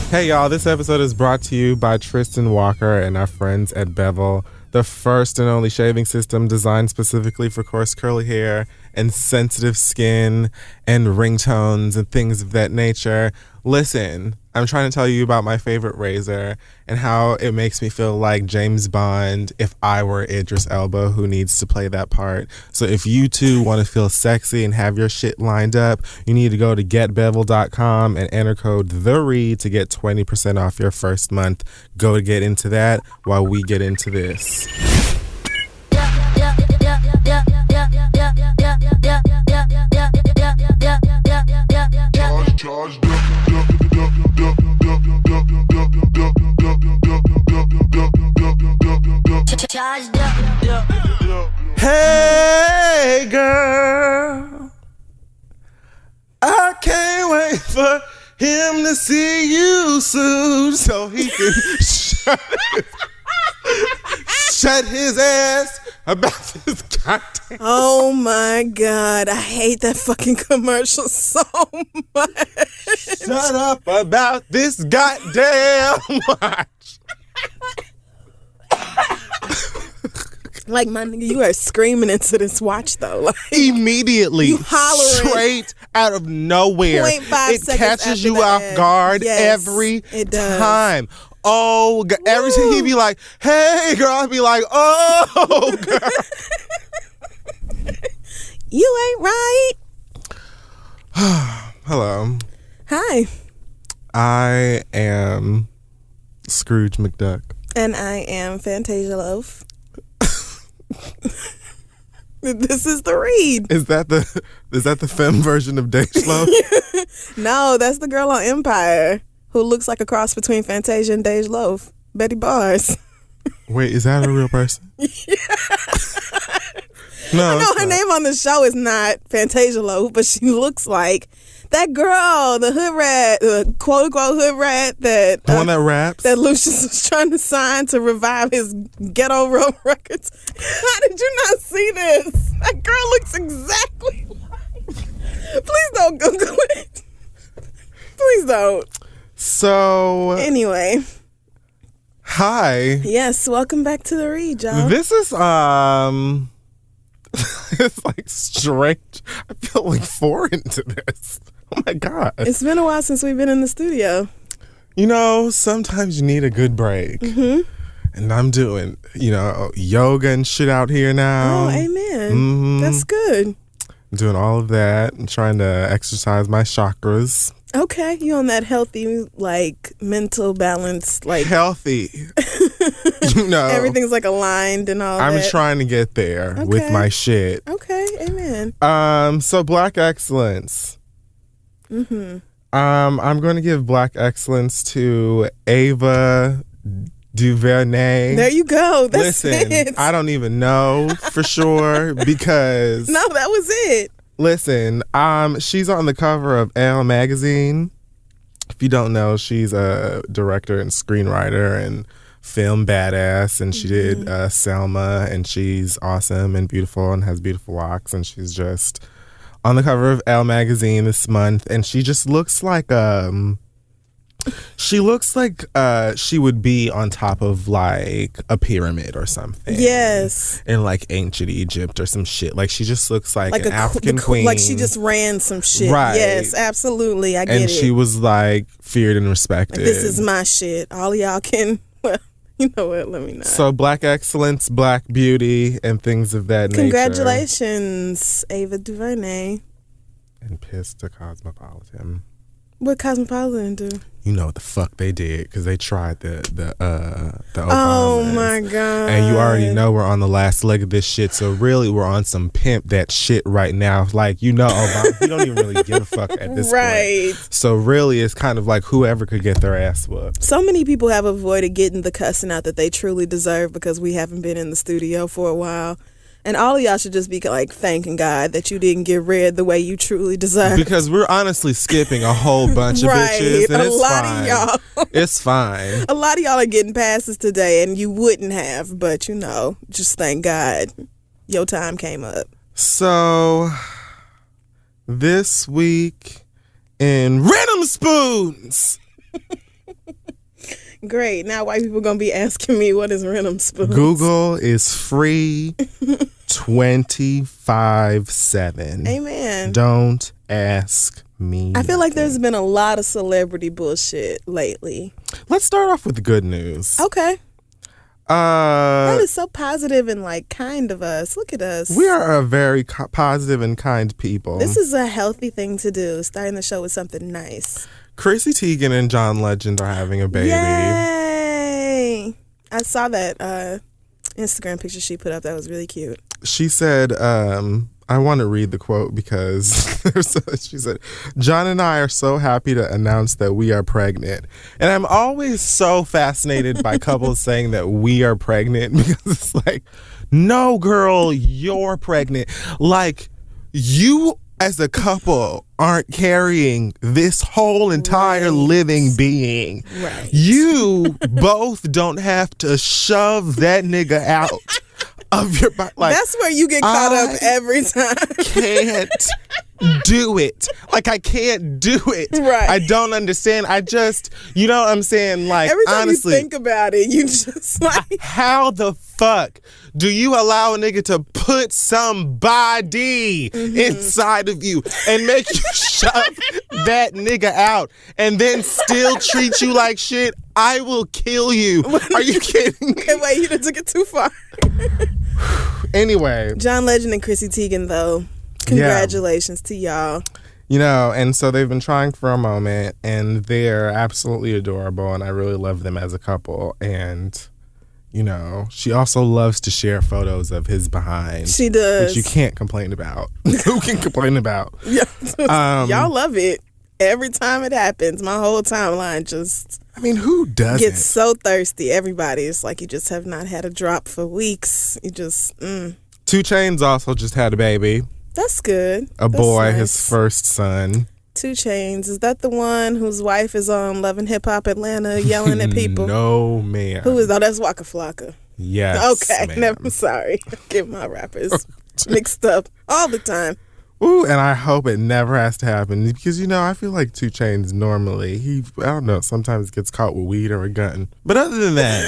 Hey y'all, this episode is brought to you by Tristan Walker and our friends at Bevel, the first and only shaving system designed specifically for coarse curly hair and sensitive skin and ringtones and things of that nature. Listen, I'm trying to tell you about my favorite razor and how it makes me feel like James Bond if I were Idris Elba who needs to play that part. So if you too want to feel sexy and have your shit lined up, you need to go to getbevel.com and enter code THEREAD to get 20% off your first month. Go to get into that while we get into this. Hey girl, I can't wait for him to see you soon so he can shut his ass about this goddamn. Oh my God, I hate that fucking commercial so much. Shut up about this goddamn watch. Like, my nigga, you are screaming into this watch though. Like, immediately, you hollering straight out of nowhere. 0.5 It seconds catches after you the off ad. guard Yes, every it does. time. Oh, every time he'd be like, "Hey, girl," I'd be like, "Oh, girl." You ain't right. Hello. Hi. I am Scrooge McDuck. And I am Fantasia Loaf. This is the read. Is that the femme version of Dage Loaf? No, that's the girl on Empire who looks like a cross between Fantasia and Dage Loaf. Betty Bars. Wait, is that a real person? Yeah. No, No, her name on the show is not Fantasia Loaf, but she looks like that girl, the hood rat, the quote unquote hood rat that the one that raps. that Lucius was trying to sign to revive his Ghetto Road Records. How did you not see this? That girl looks exactly like. Please don't Google it. Please don't. So Anyway, hi. yes, welcome back to the read, y'all. This is it's like strange. I feel like foreign to this. Oh my God. It's been a while since we've been in the studio. You know, sometimes you need a good break. Mm-hmm. And I'm doing, yoga and shit out here now. Oh, amen. Mm-hmm. That's good. I'm doing all of that and trying to exercise my chakras. Okay, you on that healthy, like, mental balance, like Healthy. everything's like aligned and all I'm that. trying to get there with my shit. Okay, amen. So Black Excellence. Mm-hmm. I'm going to give Black Excellence to Ava DuVernay. There you go. That's Listen, it. I don't even know for sure because No, that was it. listen, she's on the cover of Elle magazine. If you don't know, she's a director and screenwriter and film badass, and she did Selma, and she's awesome and beautiful and has beautiful walks, and she's just on the cover of Elle magazine this month, and she just looks like she would be on top of like a pyramid or something. Yes. In like ancient Egypt or some shit. Like she just looks like an African the queen. Like she just ran some shit. Right. Yes, absolutely. I get it. And she was like feared and respected. Like, this is my shit. All of y'all can, well, you know what? Let me not. So Black Excellence, Black Beauty, and things of that nature. Congratulations, Ava DuVernay. And pissed to Cosmopolitan. What Cosmopolitan do? You know what the fuck they did because they tried the Obamas. Oh my God. And you already know we're on the last leg of this shit, so really we're on some pimp that shit right now. Like, Obama, we don't even really give a fuck at this right. point. So really it's kind of like whoever could get their ass whooped. So many people have avoided getting the cussing out that they truly deserve because we haven't been in the studio for a while. And all of y'all should just be like thanking God that you didn't get red the way you truly deserve. Because we're honestly skipping a whole bunch of bitches. And it's lot fine. of y'all. It's fine. A lot of y'all are getting passes today and you wouldn't have, but just thank God your time came up. So this week in Rhythm Spoons, Great. Now white people gonna be asking me what is rhythm spoons. Google is free 24/7. Amen. Don't ask me. I feel like there's been a lot of celebrity bullshit lately. Let's start off with the good news. Okay. That is so positive and like kind of us. Look at us. We are a very positive and kind people. This is a healthy thing to do. Starting the show with something nice. Chrissy Teigen and John Legend are having a baby. Yay! I saw that Instagram picture she put up. That was really cute. She said, I want to read the quote because she said, John and I are so happy to announce that we are pregnant. And I'm always so fascinated by couples saying that we are pregnant because it's like, no, girl, you're pregnant. Like, you as a couple aren't carrying this whole entire living being. Right. You both don't have to shove that nigga out of your body. Like, that's where you get caught up every time. Can't do it. Like, I can't do it. Right. I don't understand. I just, you know what I'm saying? Like, every time honestly, you think about it, you just like, how the fuck do you allow a nigga to put somebody inside of you and make you shove that nigga out and then still treat you like shit? I will kill you. Are you kidding me? Okay, wait, you done took it too far. Anyway. John Legend and Chrissy Teigen, though. Congratulations to y'all. You know, and so they've been trying for a moment, and they're absolutely adorable, and I really love them as a couple. And, you know, she also loves to share photos of his behind. She does. Which you can't complain about. Who can complain about? Y'all love it. Every time it happens, my whole timeline just... I mean, who doesn't? Gets so thirsty. Everybody. It's like you just have not had a drop for weeks. You just... 2 Chainz also just had a baby. That's good. A boy, nice. His first son. 2 Chainz. Is that the one whose wife is on Love and Hip Hop Atlanta yelling at people? No, ma'am. Who is that? Oh, that's Waka Flocka. Yes, okay, ma'am. Never. Sorry. I get my rappers mixed up all the time. Ooh, and I hope it never has to happen because, you know, I feel like 2 Chainz normally, I don't know, sometimes gets caught with weed or a gun. But other than that,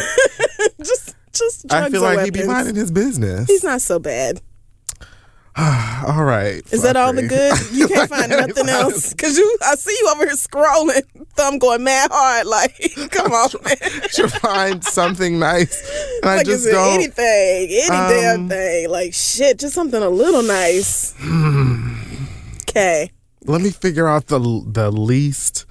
just drugs I feel like weapons. he'd be minding his business. He's not so bad. All right. Is that all the good? You can't find nothing else? Because I see you over here scrolling, thumb going mad hard. Like, come on, man. To find something nice. And like, I just is don't. Any damn thing. Like, shit, just something a little nice. Okay. Let me figure out the least.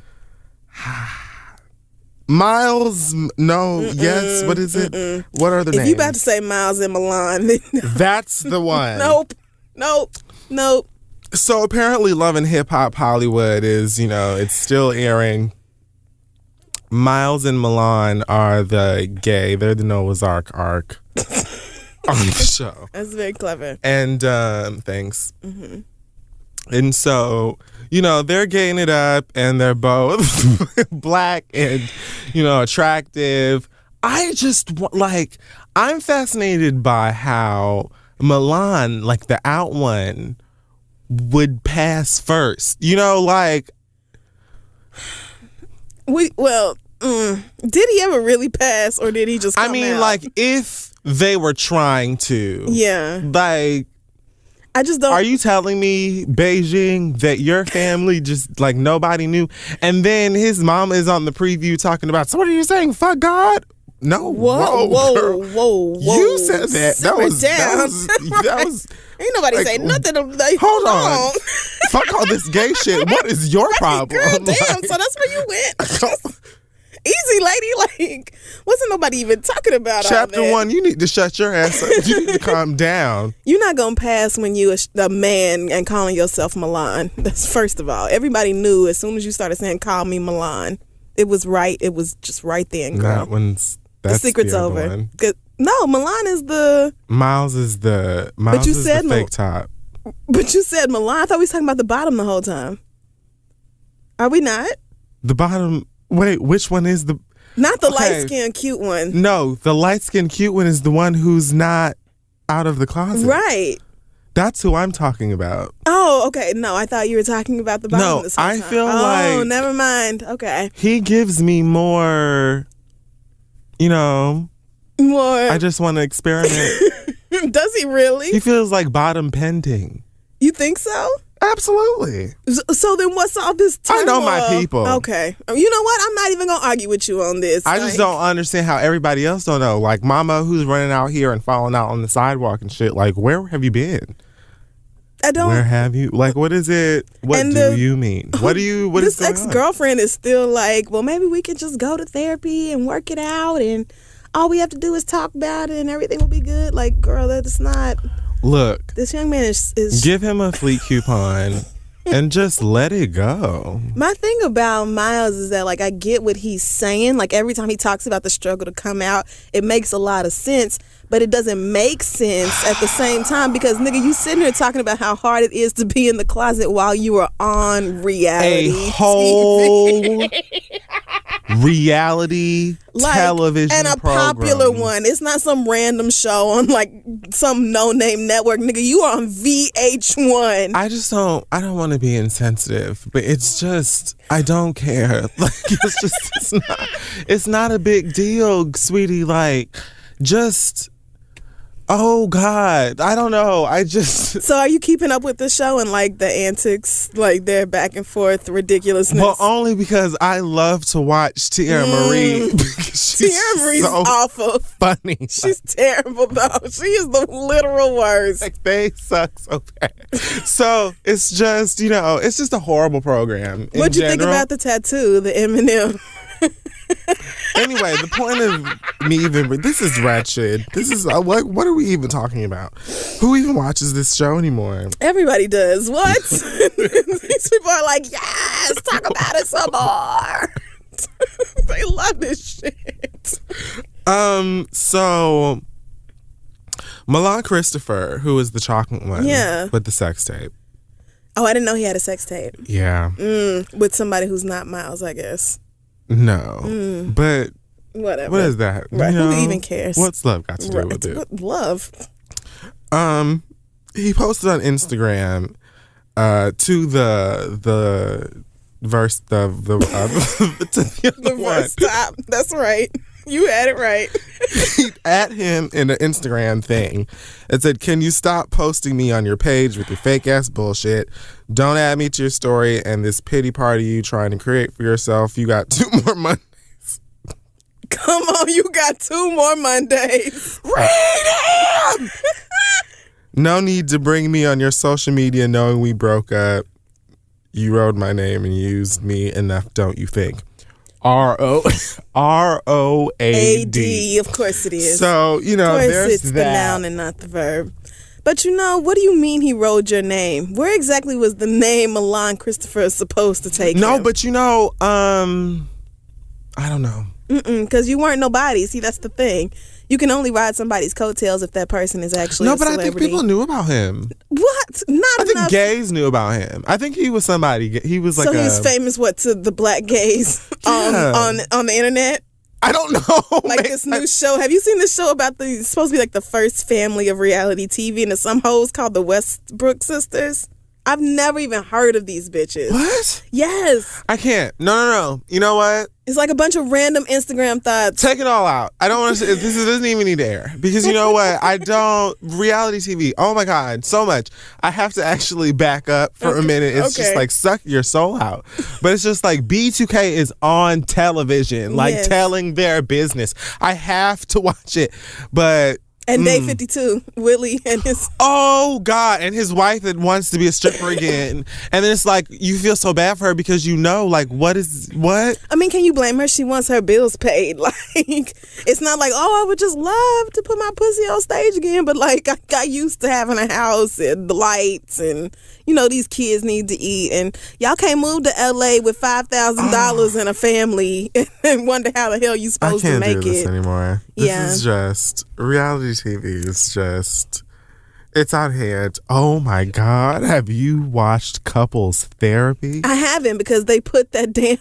Miles, no, yes, what is it? What are the names? If you about to say Miles and Milan, then that's the one. Nope. So apparently Love and Hip Hop Hollywood is, you know, it's still airing. Miles and Milan are the gay. They're the Noah's Ark on the show. That's very clever. And thanks. Mm-hmm. And so, you know, they're gaying it up and they're both black and, you know, attractive. I just, like, I'm fascinated by how Milan, like the out one, would pass first. You know, like... Did he ever really pass or did he just come out? Like, if they were trying to. Yeah. Like... I just don't. Are you telling me, Beijing, that your family just, like, nobody knew? And then his mama is on the preview talking about, so what are you saying? Fuck God? No. Whoa. You said that. That was ain't nobody say nothing. Like, hold on. Fuck all this gay shit. What is your problem? Girl, damn. So that's where you went. Easy, lady. Like, wasn't nobody even talking about Chapter all that. 1, you need to shut your ass up. You need to calm down. You're not going to pass when you a man and calling yourself Milan. That's first of all. Everybody knew as soon as you started saying, call me Milan. It was right. It was just right then, girl. The secret's over. One. No, Milan is the... Miles is the fake top. But you said Milan. I thought we was talking about the bottom the whole time. Are we not? The bottom... Wait, which one is the... Not the light-skinned cute one. No, the light-skinned cute one is the one who's not out of the closet. Right. That's who I'm talking about. Oh, okay. No, I thought you were talking about the bottom. No, I feel like... Oh, never mind. Okay. He gives me more you know, What? I just want to experiment. Does he really? He feels like bottom pending. You think so? Absolutely. So then what's all this turmoil? I know my people. Okay. You know what? I'm not even going to argue with you on this. I just don't understand how everybody else don't know. Like mama who's running out here and falling out on the sidewalk and shit. Like, where have you been? I don't. Where have you? Like, what is it? What do you mean? What is going on? This ex-girlfriend is still like, well, maybe we can just go to therapy and work it out, and all we have to do is talk about it and everything will be good. Like, girl, that's not... Look, this young man is give him a fleet coupon and just let it go. My thing about Miles is that, like, I get what he's saying. Like, every time he talks about the struggle to come out, it makes a lot of sense, but it doesn't make sense at the same time because, nigga, you sitting here talking about how hard it is to be in the closet while you are on reality A whole reality television and a popular one. It's not some random show on like some no-name network, nigga. You are on VH1. I don't want to be insensitive, but it's just, I don't care. Like, it's not a big deal, sweetie. Like, just, oh God, I don't know. So are you keeping up with the show and like the antics, like their back and forth ridiculousness? Well, only because I love to watch Tierra Marie. Tierra Marie's so awful. Funny. She's terrible though. She is the literal worst. Like, they suck so bad. So it's just, it's just a horrible program. What'd you think about the tattoo, the Eminem? Anyway, the point of me this is wretched. This is what are we even talking about? Who even watches this show anymore? Everybody does. What? These people are like, yes, talk about it some more. They love this shit. So Milan Christopher, who is the chocolate one, with the sex tape. Oh, I didn't know he had a sex tape. Yeah. With somebody who's not Miles, I guess. No, but whatever. What is that? Right. Who even cares? What's love got to do with it? What love? He posted on Instagram to the verse the verse top. That's right. You had it right. At him in an Instagram thing. It said, "Can you stop posting me on your page with your fake ass bullshit? Don't add me to your story and this pity party you trying to create for yourself. You got 2 more Mondays." Come on, you got 2 more Mondays. Read him! "No need to bring me on your social media knowing we broke up. You wrote my name and used me enough, don't you think?" R-O-A-D. Of course it is. So, there's it's the noun and not the verb. But what do you mean he wrote your name? Where exactly was the name Milan Christopher supposed to take him? But I don't know. Because you weren't nobody. See, that's the thing. You can only ride somebody's coattails if that person is actually a celebrity. I think people knew about him. What? I think gays knew about him. I think he was somebody. He was like he was famous, to the black gays on the internet? I don't know. Like this new show. Have you seen this show about it's supposed to be like the first family of reality TV, and there's some hoes called the Westbrook sisters? I've never even heard of these bitches. What? Yes. I can't. No. You know what? It's like a bunch of random Instagram thoughts. Take it all out. I don't want to. This doesn't even need to air because you know what? I don't. Reality TV. Oh my God, so much. I have to actually back up for a minute. It's just like suck your soul out. But it's just like B2K is on television, like telling their business. I have to watch it, but. And Day 52, Willie and his... Oh, God. And his wife that wants to be a stripper again. And then it's like, you feel so bad for her because what? I mean, can you blame her? She wants her bills paid. Like, it's not like, I would just love to put my pussy on stage again. But, like, I got used to having a house and the lights and, these kids need to eat. And y'all can't move to L.A. with $5,000 and a family and wonder how the hell you supposed to make it. I can't do this anymore. This is just... Reality TV is just, it's out here. Oh my God. Have you watched Couples Therapy? I haven't because they put that damn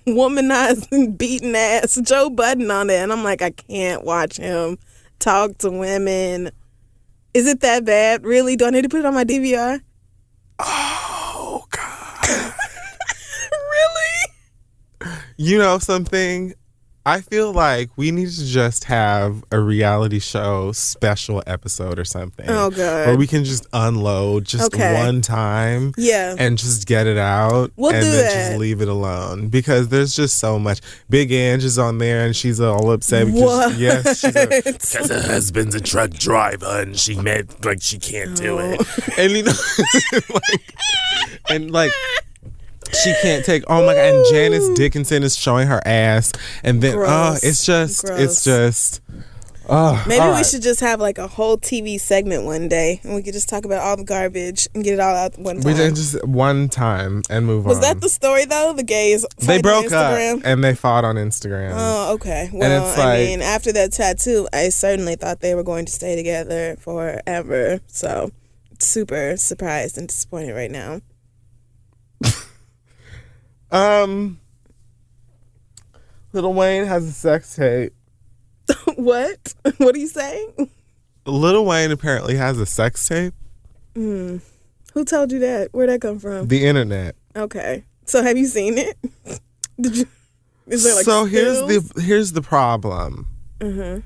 womanizing, beaten ass Joe Budden on there. And I'm like, I can't watch him talk to women. Is it that bad? Really? Do I need to put it on my DVR? Oh God. Really? You know something? I feel like we need to just have a reality show special episode or something. Oh, God. Where we can just unload just one time. Yeah. And just get it out. We'll and do then that. just leave it alone. Because there's just so much. Big Ange is on there and she's all upset because because her husband's a truck driver and she meant like she can't do it. And you know she can't take. Oh my God! And Janice Dickinson is showing her ass, and then it's just. Maybe we should just have like a whole TV segment one day, and we could just talk about all the garbage and get it all out one time. We did just one time and move on. Was that the story though? The gays they broke up and they fought on Instagram. Oh, okay. Well, and it's like, I mean, after that tattoo, I certainly thought they were going to stay together forever. So, super surprised and disappointed right now. Lil Wayne has a sex tape. What? What are you saying? Lil Wayne apparently has a sex tape. Who told you that? Where'd that come from? The internet. Okay. So have you seen it? Did you? Is there like so stills? here's the problem. Mm-hmm.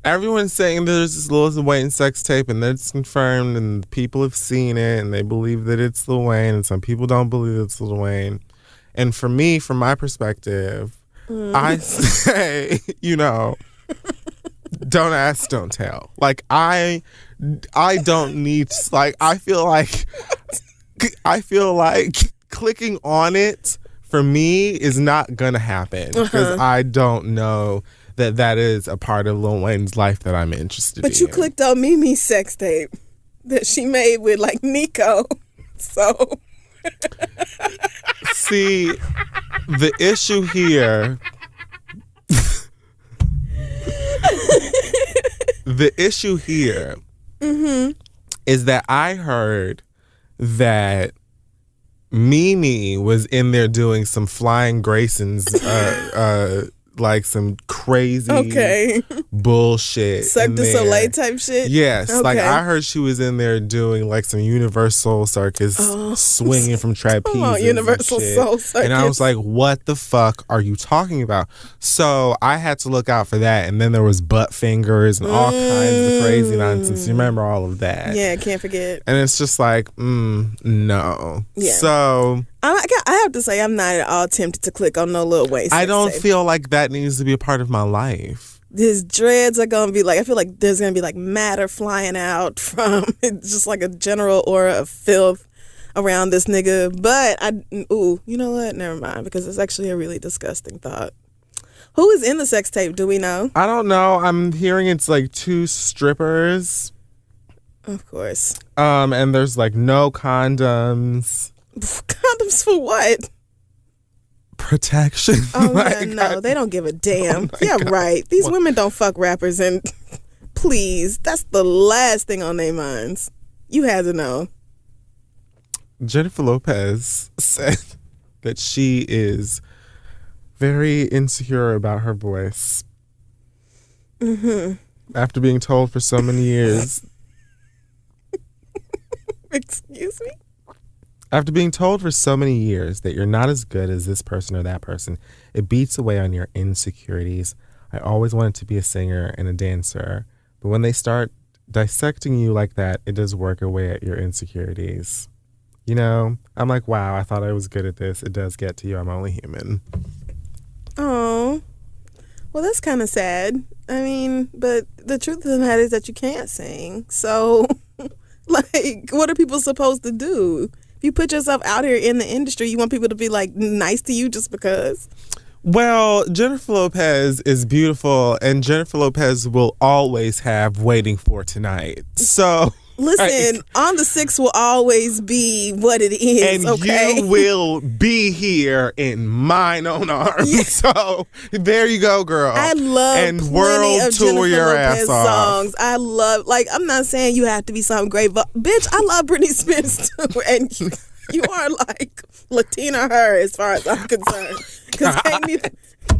Everyone's saying there's this Lil Wayne sex tape and that's confirmed and people have seen it and they believe that it's Lil Wayne and some people don't believe it's Lil Wayne. And for me, from my perspective, I say, don't ask, don't tell. Like I don't need, like, I feel like clicking on it for me is not gonna happen because I don't know that is a part of Lil Wayne's life that I'm interested in. But you clicked on Mimi's sex tape that she made with like Nico. So see, the issue here is that I heard that Mimi was in there doing some Flying Graysons like some crazy bullshit. Cirque du Soleil type shit? Yes. Okay. Like I heard she was in there doing like some Universal Circus swinging from trapeze. Universal Soul Circus. And I was like, what the fuck are you talking about? So I had to look out for that. And then there was butt fingers and all kinds of crazy nonsense. You remember all of that? Yeah, can't forget. And it's just like, no. Yeah. So I have to say, I'm not at all tempted to click on no Lil Wayne. I don't feel like that needs to be a part of my life. His dreads are gonna be like, I feel like there's gonna be like matter flying out from it's just like a general aura of filth around this nigga. But you know what? Never mind, because it's actually a really disgusting thought. Who is in the sex tape? Do we know? I don't know. I'm hearing it's like 2 strippers. Of course. And there's like no condoms. Condoms for what? Protection. Oh, like, no, they don't give a damn. God. Right. These women don't fuck rappers, and please, that's the last thing on their minds. You had to know. Jennifer Lopez said that she is very insecure about her voice. Mm-hmm. After being told for so many years. Excuse me? After being told for so many years that you're not as good as this person or that person, it beats away on your insecurities. I always wanted to be a singer and a dancer, but when they start dissecting you like that, it does work away at your insecurities. You know, I'm like, wow, I thought I was good at this. It does get to you. I'm only human. Oh, well, that's kind of sad. I mean, but the truth of the matter is that you can't sing. So, like, what are people supposed to do? If you put yourself out here in the industry, you want people to be like nice to you just because? Well, Jennifer Lopez is beautiful, and Jennifer Lopez will always have Waiting for Tonight. So listen, On the 6 will always be what it is, and okay? you will be here in mine own arms. Yeah. So there you go, girl. I love and plenty world of tour Jennifer your Lopez ass off. songs. I love, like, I'm not saying you have to be something great, but bitch, I love Britney Spears too, and you are like Latina her as far as I'm concerned. Because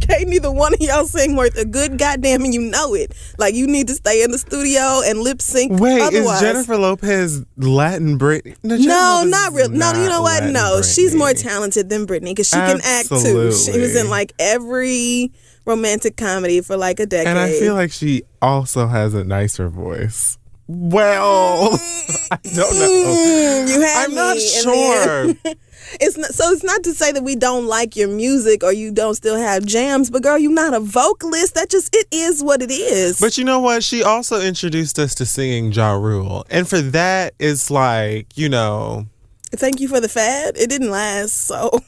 can't neither one of y'all sing worth a good goddamn, and you know it. Like, you need to stay in the studio and lip sync. Wait, otherwise. is Jennifer Lopez Latin Britney? No, not real. No, you know what? Latin No, Britney. she's more talented than Britney because she can act too. Absolutely. She was in like every romantic comedy for like a decade. And I feel like she also has a nicer voice. Well, I don't know. You had I'm me, not and sure. then- It's not to say that we don't like your music or you don't still have jams, but girl, you're not a vocalist. It is what it is. But you know what? She also introduced us to singing Ja Rule. And for that, it's like, you know. Thank you for the fad. It didn't last, so.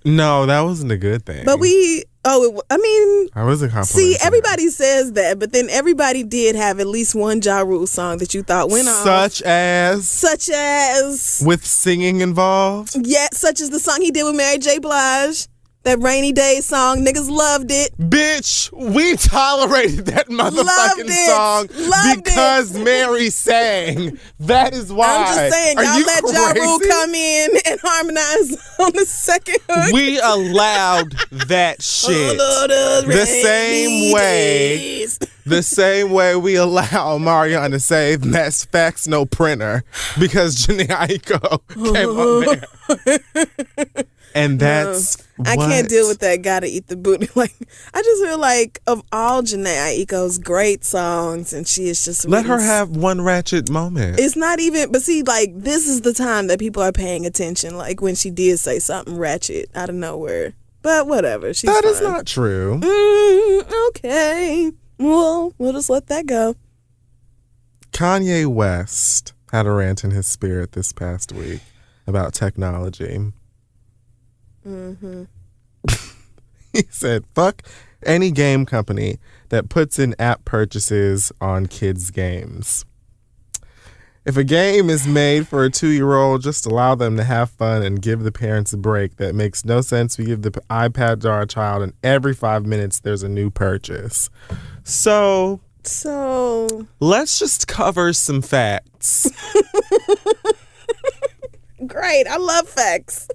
No, that wasn't a good thing. But I was a compliment. See, everybody says that, but then everybody did have at least one Ja Rule song that you thought went off. Such as. With singing involved? Yeah, such as the song he did with Mary J. Blige. That Rainy Day song. Niggas loved it. Bitch, we tolerated that motherfucking song because Mary sang. That is why. I'm just saying, y'all let Ja Rule come in and harmonize on the second hook. We allowed that shit. The same way we allow Mariana to say that's facts, no printer, because Jhené Aiko came up there. And that's I can't deal with that. Gotta eat the booty. Like, I just feel like of all Jhené Aiko's great songs, and she is just let her have one ratchet moment. It's not even. But see, like, this is the time that people are paying attention. Like when she did say something ratchet out of nowhere. But whatever. She's that fine. is not true. Okay. Well, we'll just let that go. Kanye West had a rant in his spirit this past week about technology. Mm-hmm. He said, fuck any game company that puts in app purchases on kids' games. If a game is made for a 2-year-old, just allow them to have fun and give the parents a break. That makes no sense. We give the iPad to our child, and every 5 minutes there's a new purchase. So let's just cover some facts. Great. I love facts.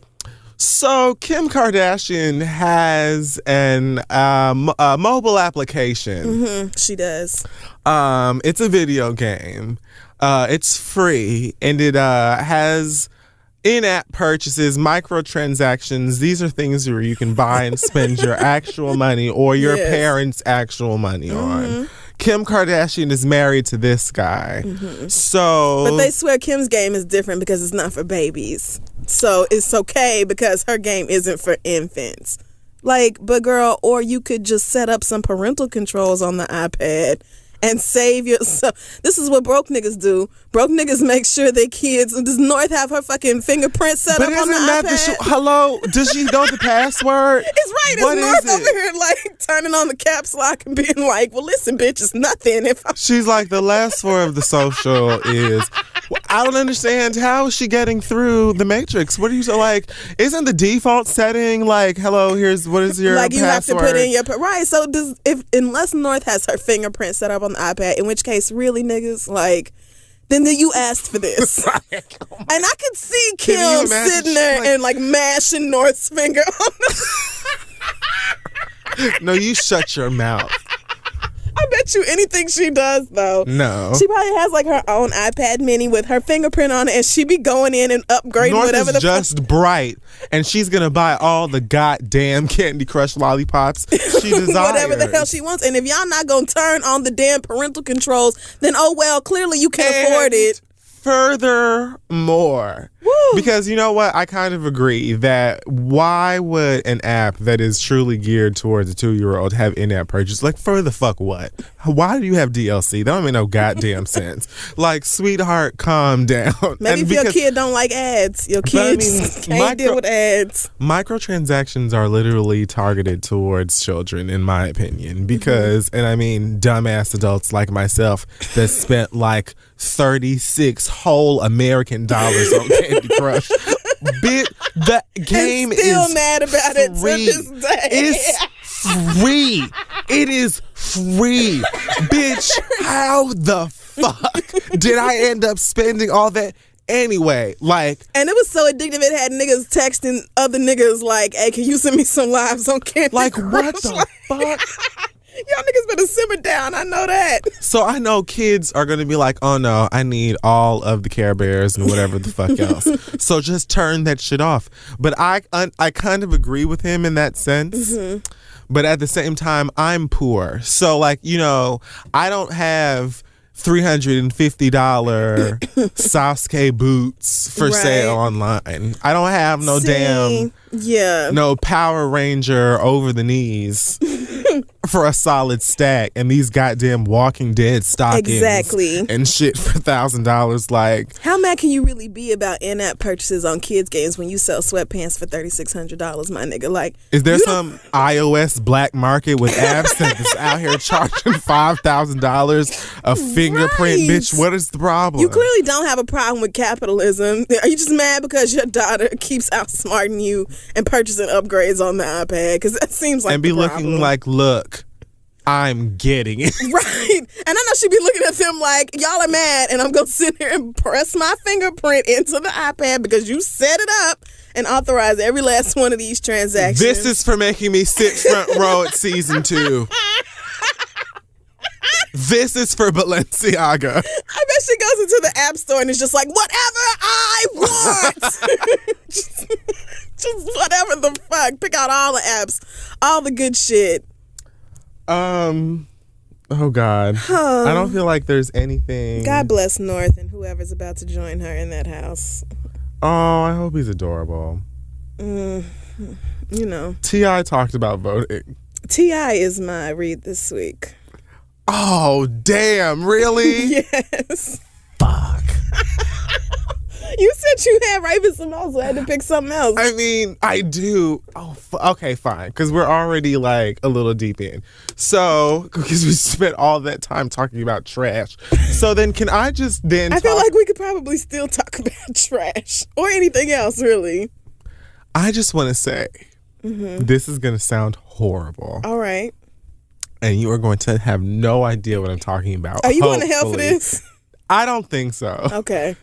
So Kim Kardashian has a mobile application. Mm-hmm, she does. It's a video game. It's free, and it has in-app purchases, microtransactions. These are things where you can buy and spend your actual money or your parents' actual money on. Kim Kardashian is married to this guy. Mm-hmm. But they swear Kim's game is different because it's not for babies. So it's okay because her game isn't for infants. Like, but girl, or you could just set up some parental controls on the iPad and save yourself. This is what broke niggas do. Broke niggas make sure their kids. Does North have her fucking fingerprint set up on the iPad? Hello? Does she know the password? It's right. What It's North is it? over here like turning on the caps lock and being like, well, listen, bitch, it's nothing. She's like, the last 4 of the social is... I don't understand. How is she getting through the matrix? What are you so like? Isn't the default setting like, hello, here's what is your like you password? have to put in your right. So unless North has her fingerprint set up on the iPad, in which case, really niggas, like, then you asked for this. And I could see Kim sitting there and like mashing North's finger on the. No, you shut your mouth. I bet you anything she does, though. No. She probably has like her own iPad mini with her fingerprint on it, and she be going in and upgrading North whatever is just bright, and she's going to buy all the goddamn Candy Crush lollipops she desires. Whatever the hell she wants. And if y'all not going to turn on the damn parental controls, then oh well, clearly you can afford it. Furthermore, because you know what, I kind of agree that why would an app that is truly geared towards a 2-year-old have in-app purchase? Like, for the fuck what? Why do you have DLC? That don't make no goddamn sense. Like, sweetheart, calm down. Maybe if your kid don't like ads, your kid can't deal with ads. Microtransactions are literally targeted towards children, in my opinion, because, and I mean dumbass adults like myself that spent like 36 whole American dollars on Candy Crush. The game is still mad about free. It to this day. It's free. It is free. Bitch, how the fuck did I end up spending all that? Anyway, like, and it was so addictive. It had niggas texting other niggas like, "Hey, can you send me some lives on Candy like Crush?" what the fuck? Y'all niggas better simmer down. I know that. So I know kids are going to be like, oh no, I need all of the Care Bears and whatever the fuck else. So just turn that shit off. But I kind of agree with him in that sense. Mm-hmm. But at the same time, I'm poor. So like, you know, I don't have $350 Sasuke boots for sale online. I don't have no no Power Ranger over the knees for a solid stack, and these goddamn Walking Dead stockings and shit for $1,000. Like, how mad can you really be about in-app purchases on kids games when you sell sweatpants for $3,600, my nigga? Like, is there some iOS black market with apps that's out here charging $5,000 a fingerprint, bitch? What is the problem? You clearly don't have a problem with capitalism. Are you just mad because your daughter keeps outsmarting you and purchasing upgrades on the iPad? Because that seems like and be looking like, look, I'm getting it. Right. And I know she'd be looking at them like, y'all are mad, and I'm going to sit here and press my fingerprint into the iPad because you set it up and authorize every last one of these transactions. This is for making me sit front row at season 2. This is for Balenciaga. I bet she goes into the app store and is just like, whatever I want. just whatever the fuck. Pick out all the apps, all the good shit. Oh God. I don't feel like there's anything. God bless North and whoever's about to join her in that house. Oh, I hope he's adorable. You know. T.I. talked about voting. T.I. is my read this week. Oh, damn, really? Yes. Fuck. You said you had Raven Simone, so I had to pick something else. I mean, I do. Oh, okay, fine. Because we're already like a little deep in. So, because we spent all that time talking about trash. So then can I just then I feel like we could probably still talk about trash or anything else, really. I just want to say, this is going to sound horrible. All right. And you are going to have no idea what I'm talking about. Are you going to hell for this? I don't think so. Okay.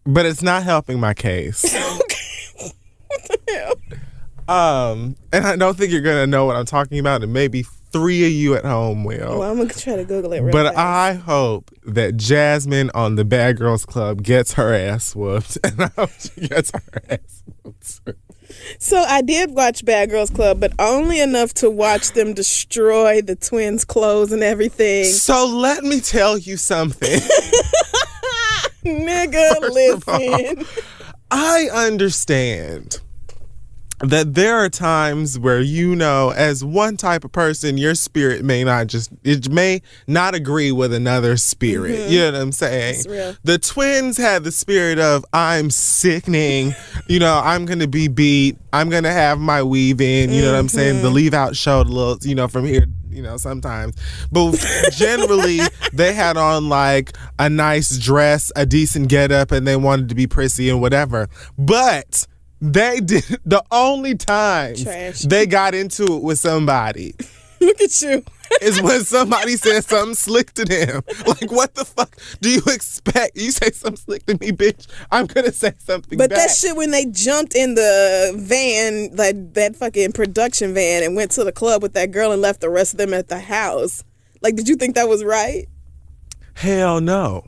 But it's not helping my case. Okay. What the hell? And I don't think you're going to know what I'm talking about, and maybe 3 of you at home will. Well, I'm going to try to Google it But I hope that Jasmine on the Bad Girls Club gets her ass whooped, and I hope she gets her ass whooped. So I did watch Bad Girls Club, but only enough to watch them destroy the twins' clothes and everything. So let me tell you something. Nigga, listen. I understand that there are times where, you know, as one type of person, your spirit may not agree with another spirit. You know what I'm saying? It's real. The twins had the spirit of, I'm sickening, you know, I'm going to be beat, I'm going to have my weave in, you know what I'm saying? The leave out showed a little, you know, from here, you know, sometimes. But generally, they had on like a nice dress, a decent getup, and they wanted to be prissy and whatever. But they did the only time they got into it with somebody. Look at you. Is when somebody says something slick to them. Like, what the fuck do you expect? You say something slick to me, bitch, I'm gonna say something But back. that shit when they jumped in the van, like that fucking production van, and went to the club with that girl and left the rest of them at the house. Like, did you think that was right? Hell no.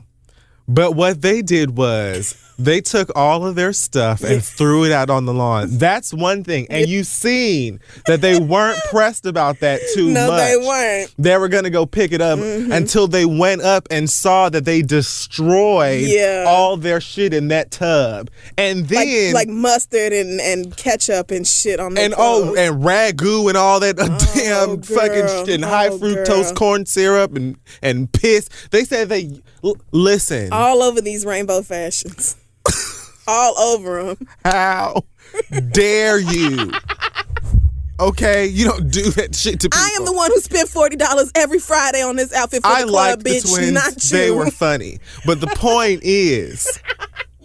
But what they did was they took all of their stuff and threw it out on the lawn. That's one thing. And you seen that they weren't pressed about that too much. No, they weren't. They were going to go pick it up until they went up and saw that they destroyed all their shit in that tub. And then like mustard and ketchup and shit on their clothes. And ragu and all that damn fucking shit and high fructose corn syrup and piss. They said listen. All over these rainbow fashions. All over them. How dare you? Okay, you don't do that shit to people. I am the one who spent $40 every Friday on this outfit for the club, bitch. The twins. Not you. They were funny, but the point is,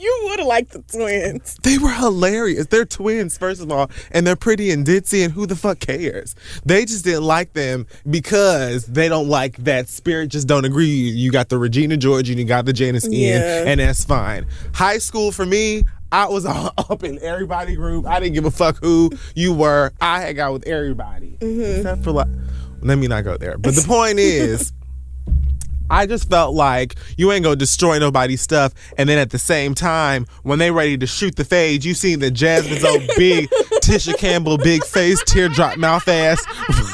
You would have liked the twins. They were hilarious. They're twins, first of all, and they're pretty and ditzy, and who the fuck cares? They just didn't like them because they don't like that spirit, just don't agree. You got the Regina George and you got the Janice Ian, and that's fine. High school for me, I was all up in everybody group. I didn't give a fuck who you were. I hang out with everybody. Except for let me not go there. But the point is, I just felt like you ain't gonna destroy nobody's stuff, and then at the same time, when they ready to shoot the fade, you seen that Jasmine's old big Tisha Campbell, big face, teardrop mouth ass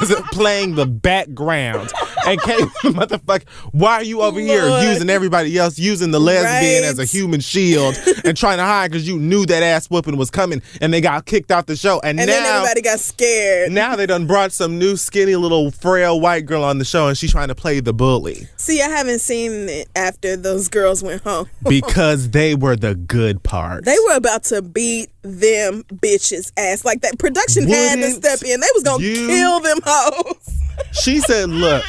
was playing the background. And came motherfucker, why are you over here using everybody else, using the lesbian as a human shield and trying to hide because you knew that ass whooping was coming, and they got kicked out the show, and now then everybody got scared. Now they done brought some new skinny little frail white girl on the show, and she's trying to play the bully. See, I haven't seen it after those girls went home. Because they were the good part. They were about to beat them bitches ass. Like that production had to step in. They was gonna kill them hoes. She said, look,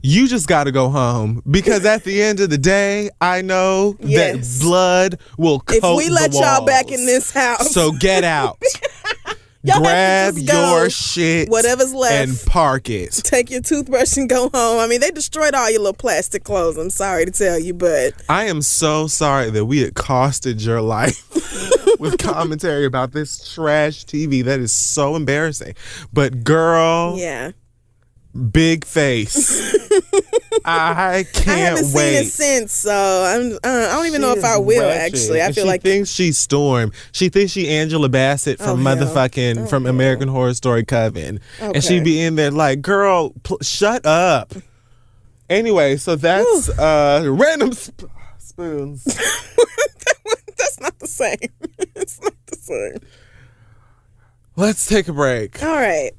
you just got to go home because at the end of the day, I know that blood will coat if we let the y'all walls. back in this house. So get out. Grab your shit, whatever's left, and park it. Take your toothbrush and go home. I mean, they destroyed all your little plastic clothes. I'm sorry to tell you, but I am so sorry that we accosted your life with commentary about this trash TV. That is so embarrassing. But girl, big face. I can't I haven't wait. seen it since, so I don't even know if I will. Wretched. Actually, I feel she like thinks she's Storm. She thinks she Angela Bassett from from American Horror Story Coven, and she be in there like, girl, shut up. Anyway, so that's random spoons. That's not the same. It's not the same. Let's take a break. All right.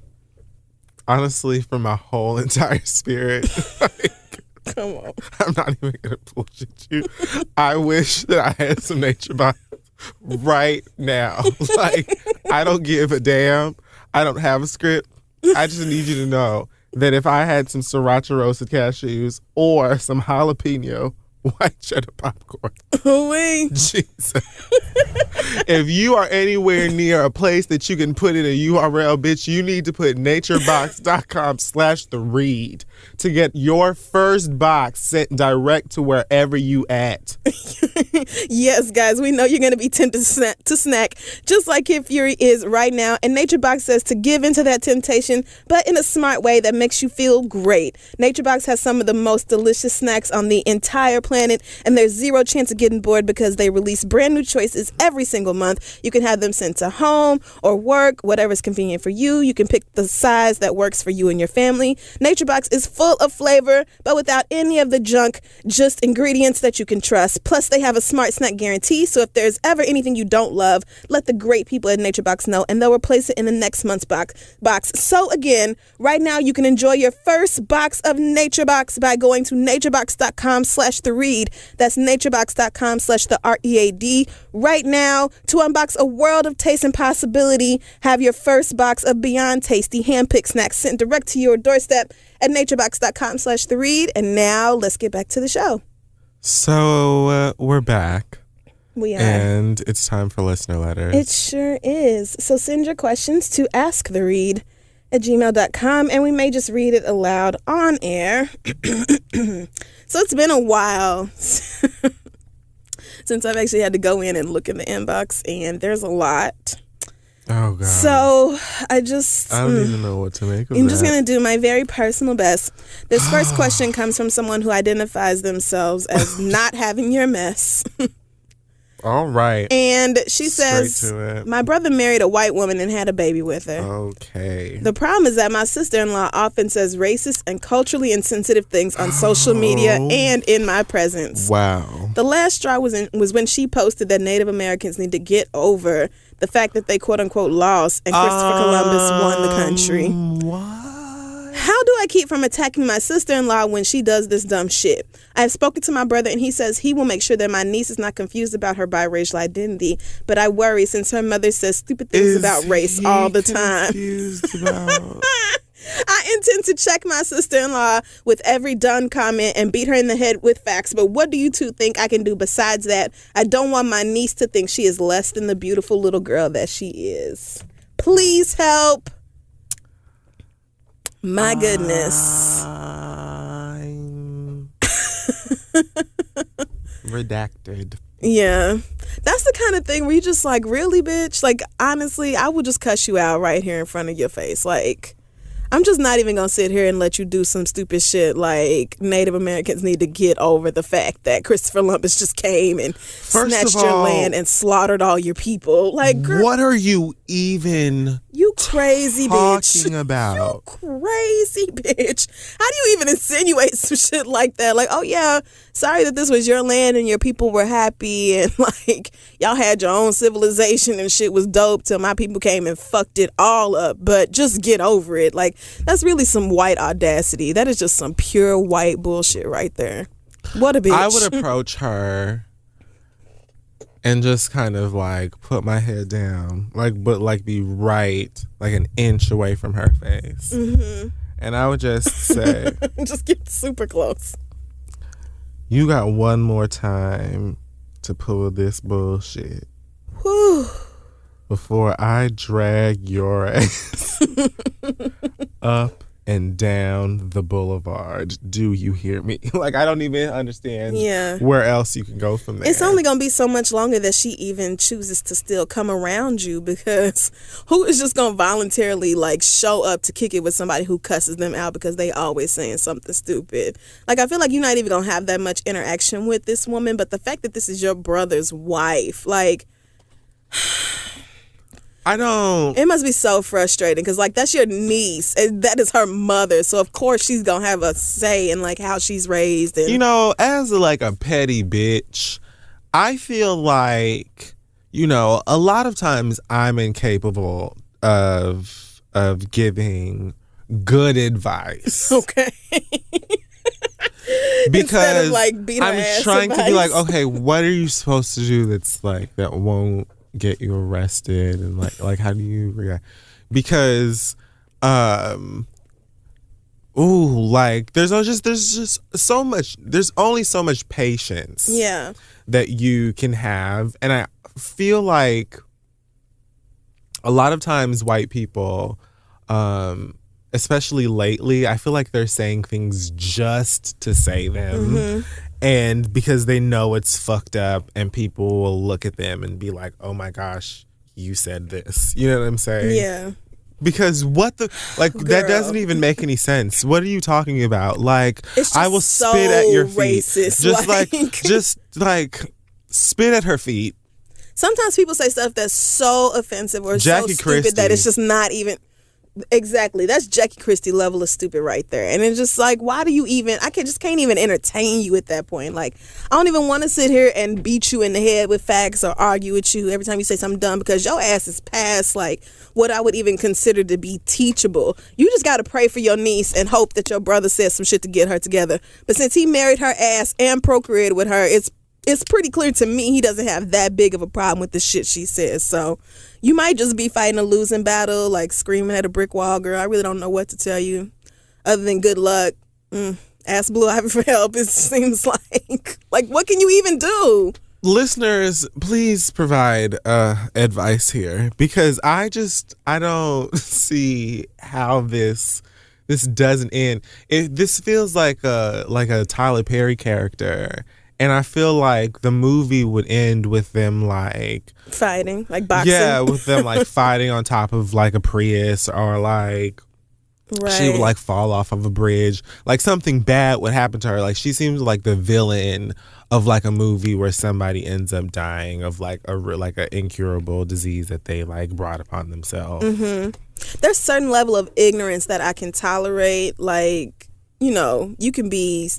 Honestly, from my whole entire spirit. Come on. I'm not even going to bullshit you. I wish that I had some nature box right now. Like, I don't give a damn. I don't have a script. I just need you to know that if I had some sriracha roasted cashews or some jalapeno white cheddar popcorn. Jesus. If you are anywhere near a place that you can put in a URL, bitch, you need to put naturebox.com/theread to get your first box sent direct to wherever you at. Yes, guys, we know you're going to be tempted to snack just like Kid Fury is right now. And NatureBox says to give into that temptation, but in a smart way that makes you feel great. NatureBox has some of the most delicious snacks on the entire planet, and there's zero chance of getting bored because they release brand new choices every single month. You can have them sent to home or work, whatever's convenient for you. You can pick the size that works for you and your family. NatureBox is full of flavor, but without any of the junk, just ingredients that you can trust. Plus, they have a smart snack guarantee, so if there's ever anything you don't love, let the great people at NatureBox know, and they'll replace it in the next month's box. So again, right now you can enjoy your first box of NatureBox by going to naturebox.com/theread. That's naturebox.com/theread. Right now, to unbox a world of taste and possibility, have your first box of beyond tasty hand-picked snacks sent direct to your doorstep at naturebox.com/theread. And now let's get back to the show. So we're back. We are. And it's time for listener letters. It sure is. So send your questions to asktheread@gmail.com, and we may just read it aloud on air. So it's been a while since I've actually had to go in and look in the inbox, and there's a lot. Oh, God. So I don't even know what to make of I'm that. just going to do my very personal best. This first question comes from someone who identifies themselves as not having your mess. All right. And she says, to it. My brother married a white woman and had a baby with her. Okay. The problem is that my sister-in-law often says racist and culturally insensitive things on social media and in my presence. Wow. The last straw was when she posted that Native Americans need to get over the fact that they quote-unquote lost and Christopher Columbus won the country. What? How do I keep from attacking my sister-in-law when she does this dumb shit? I have spoken to my brother and he says he will make sure that my niece is not confused about her biracial identity. But I worry since her mother says stupid things about race all the time. Confused about... I intend to check my sister-in-law with every done comment and beat her in the head with facts, but what do you two think I can do besides that? I don't want my niece to think she is less than the beautiful little girl that she is. Please help. My goodness. Redacted. Yeah. That's the kind of thing where you just like, really, bitch? Like, honestly, I would just cuss you out right here in front of your face. Like, I'm just not even going to sit here and let you do some stupid shit like Native Americans need to get over the fact that Christopher Columbus just came and snatched your land and slaughtered all your people. Like, girl, what are you even you crazy bitch. talking about? You crazy bitch. How do you even insinuate some shit like that? Like, oh yeah, sorry that this was your land and your people were happy and like y'all had your own civilization and shit was dope till my people came and fucked it all up. But just get over it. Like, that's really some white audacity. That is just some pure white bullshit right there. What a bitch. I would approach her and just kind of like put my head down, but be right like an inch away from her face. Mm-hmm. And I would just say, just get super close. You got one more time to pull this bullshit. Whew. Before I drag your ass up and down the boulevard. Do you hear me? Like, I don't even understand where else you can go from there. It's only going to be so much longer that she even chooses to still come around you, because who is just going to voluntarily like show up to kick it with somebody who cusses them out because they always saying something stupid? Like, I feel like you're not even going to have that much interaction with this woman, but the fact that this is your brother's wife, like... It must be so frustrating because, like, that's your niece and that is her mother. So, of course, she's going to have a say in, like, how she's raised. And... You know, as, like, a petty bitch, I feel like, you know, a lot of times I'm incapable of giving good advice. Okay. Because of, like, I'm trying to be like, okay, what are you supposed to do that's, like, that won't get you arrested, and like how do you react? Because like there's just so much, there's only so much patience that you can have. And I feel like a lot of times white people, especially lately, I feel like they're saying things just to say them. Mm-hmm. And because they know it's fucked up and people will look at them and be like, oh my gosh, you said this. You know what I'm saying? Yeah. Because what the, like, Girl. that doesn't even make any sense. What are you talking about? Like, I will so spit at your feet. Racist, just like spit at her feet. Sometimes people say stuff that's so offensive or so stupid that it's just not even... Exactly. That's Jackie Christie level of stupid right there. And it's just like, why do you even... I can't even entertain you at that point. Like, I don't even want to sit here and beat you in the head with facts or argue with you every time you say something dumb, because your ass is past like what I would even consider to be teachable. You just got to pray for your niece and hope that your brother says some shit to get her together. But since he married her ass and procreated with her, it's pretty clear to me he doesn't have that big of a problem with the shit she says. So you might just be fighting a losing battle, like screaming at a brick wall, girl. I really don't know what to tell you other than good luck. Ask Blue Ivy for help. It seems like what can you even do? Listeners, please provide advice here, because I don't see how this doesn't end. This feels like a Tyler Perry character. And I feel like the movie would end with them like fighting, like boxing. Yeah, with them like fighting on top of like a Prius, or like she would like fall off of a bridge. Like something bad would happen to her. Like she seems like the villain of like a movie where somebody ends up dying of like an incurable disease that they like brought upon themselves. Mm-hmm. There's certain level of ignorance that I can tolerate. Like, you know, you can be...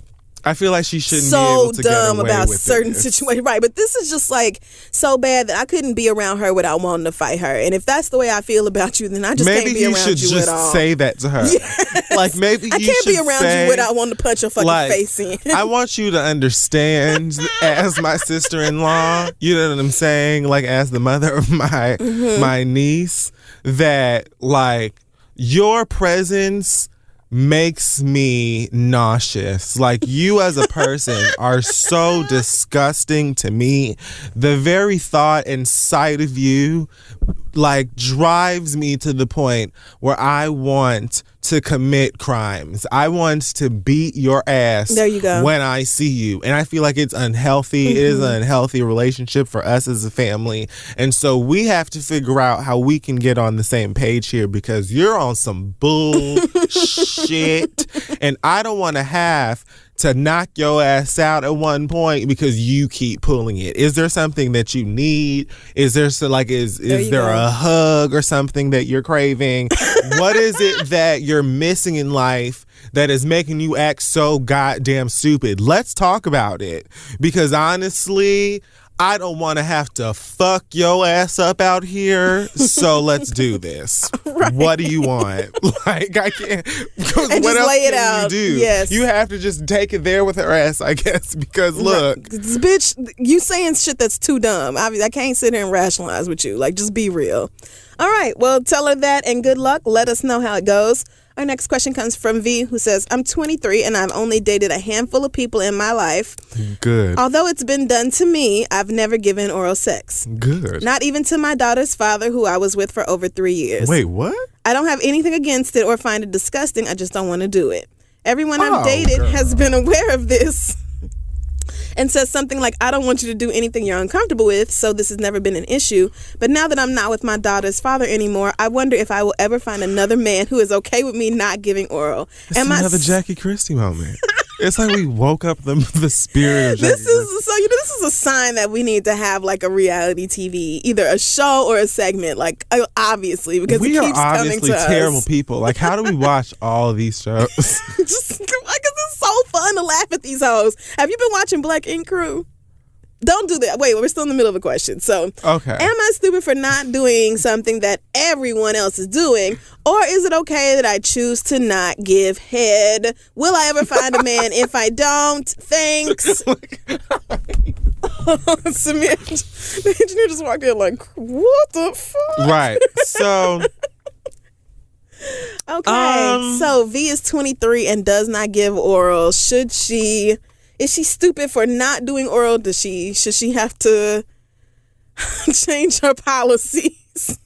I feel like she shouldn't so be able to dumb get away about with certain this. situations, right? But this is just like so bad that I couldn't be around her without wanting to fight her. And if that's the way I feel about you, then I just can't be around you at all. Maybe you should just say that to her. Yes. Like maybe I you can't should be around you without wanting to punch your fucking face in. I want you to understand, as my sister-in-law, you know what I'm saying? Like as the mother of my niece, that like your presence makes me nauseous. Like, you as a person are so disgusting to me. The very thought and sight of you like drives me to the point where I want to commit crimes. I want to beat your ass. There you go. When I see you. And I feel like it's unhealthy. It is an unhealthy relationship for us as a family. And so we have to figure out how we can get on the same page here, because you're on some bullshit. And I don't want to have to knock your ass out at one point because you keep pulling it. Is there something that you need? Is there is there a hug or something that you're craving? What is it that you're missing in life that is making you act so goddamn stupid? Let's talk about it, because honestly, I don't want to have to fuck your ass up out here, so let's do this. Right. What do you want? Like, I can't. And what else lay it can out. You do? Yes. You have to just take it there with her ass, I guess, because look. Right. Bitch, you saying shit that's too dumb. I can't sit here and rationalize with you. Like, just be real. All right, well, tell her that and good luck. Let us know how it goes. Our next question comes from V, who says, I'm 23 and I've only dated a handful of people in my life. Good. Although it's been done to me, I've never given oral sex. Good. Not even to my daughter's father, who I was with for over 3 years. Wait, what? I don't have anything against it or find it disgusting. I just don't want to do it. Everyone I've dated has been aware of this and says something like, I don't want you to do anything you're uncomfortable with, so this has never been an issue. But now that I'm not with my daughter's father anymore, I wonder if I will ever find another man who is okay with me not giving oral. It's another Jackie Christie moment. It's like we woke up the spirit of Jackie This is a sign that we need to have like a reality TV, either a show or a segment, like obviously, because we it keeps are coming obviously to us. terrible people. Like, how do we watch all of these shows? Just because it's so fun to laugh at these hoes. Have you been watching Black Ink Crew? Don't do that. Wait, we're still in the middle of a question. So, okay. Am I stupid for not doing something that everyone else is doing? Or is it okay that I choose to not give head? Will I ever find a man if I don't? Thanks. Samir, the engineer just walked in like, what the fuck? Right. So... Okay. So, V is 23 and does not give oral. Is she stupid for not doing oral? Should she have to change her policies?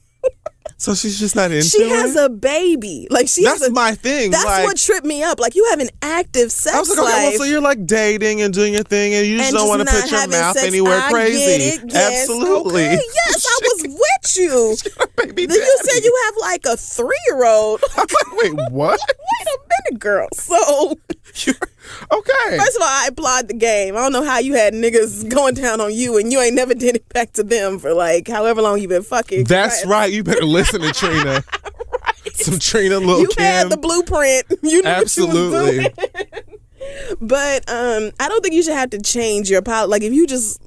So she's just not into it? She has a baby. Like, that's my thing. That's like, what tripped me up. Like, you have an active sex I was like, life. okay, well, so you're like dating and doing your thing, and you just don't want to put your mouth anywhere crazy. Get it. Yes. Absolutely. Okay. Yes, I was with you. Baby then you said you have like a 3-year-old. I'm like, wait, what? Wait a minute, girl. So... Okay. First of all, I applaud the game. I don't know how you had niggas going down on you and you ain't never did it back to them for like however long you been fucking. That's right. You better listen to Trina. Right. Some Trina, Lil' You Kim. had the blueprint. You knew absolutely. What you was doing. But I don't think you should have to change your policy. Like, if you just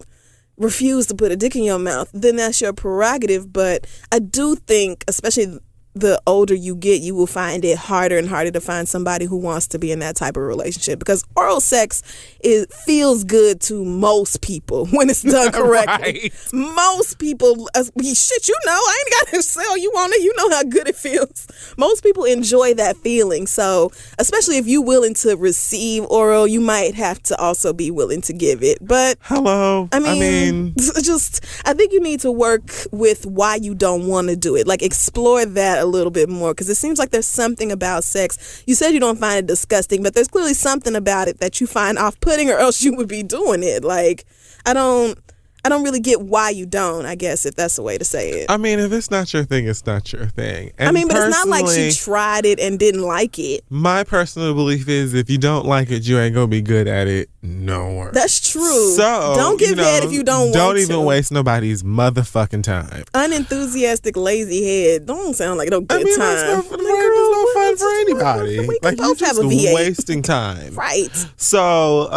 refuse to put a dick in your mouth, then that's your prerogative. But I do think, especially the older you get, you will find it harder and harder to find somebody who wants to be in that type of relationship, because oral sex feels good to most people when it's done correctly. Right. Most people, shit, I ain't got to sell you on it. You know how good it feels. Most people enjoy that feeling. So especially if you're willing to receive oral, you might have to also be willing to give it. But hello, I mean, I think you need to work with why you don't want to do it. Like, explore that a little bit more, because it seems like there's something about sex. You said you don't find it disgusting, but there's clearly something about it that you find off-putting, or else you would be doing it. Like, I don't really get why you don't, I guess, if that's the way to say it. I mean, if it's not your thing, it's not your thing. And I mean, but it's not like she tried it and didn't like it. My personal belief is, if you don't like it, you ain't gonna be good at it no more. That's true. So don't give head if you don't want to. Don't even waste nobody's motherfucking time. Unenthusiastic, lazy head. Don't sound like no good time. There's no fun for anybody. Like, you just wasting time. Right. So,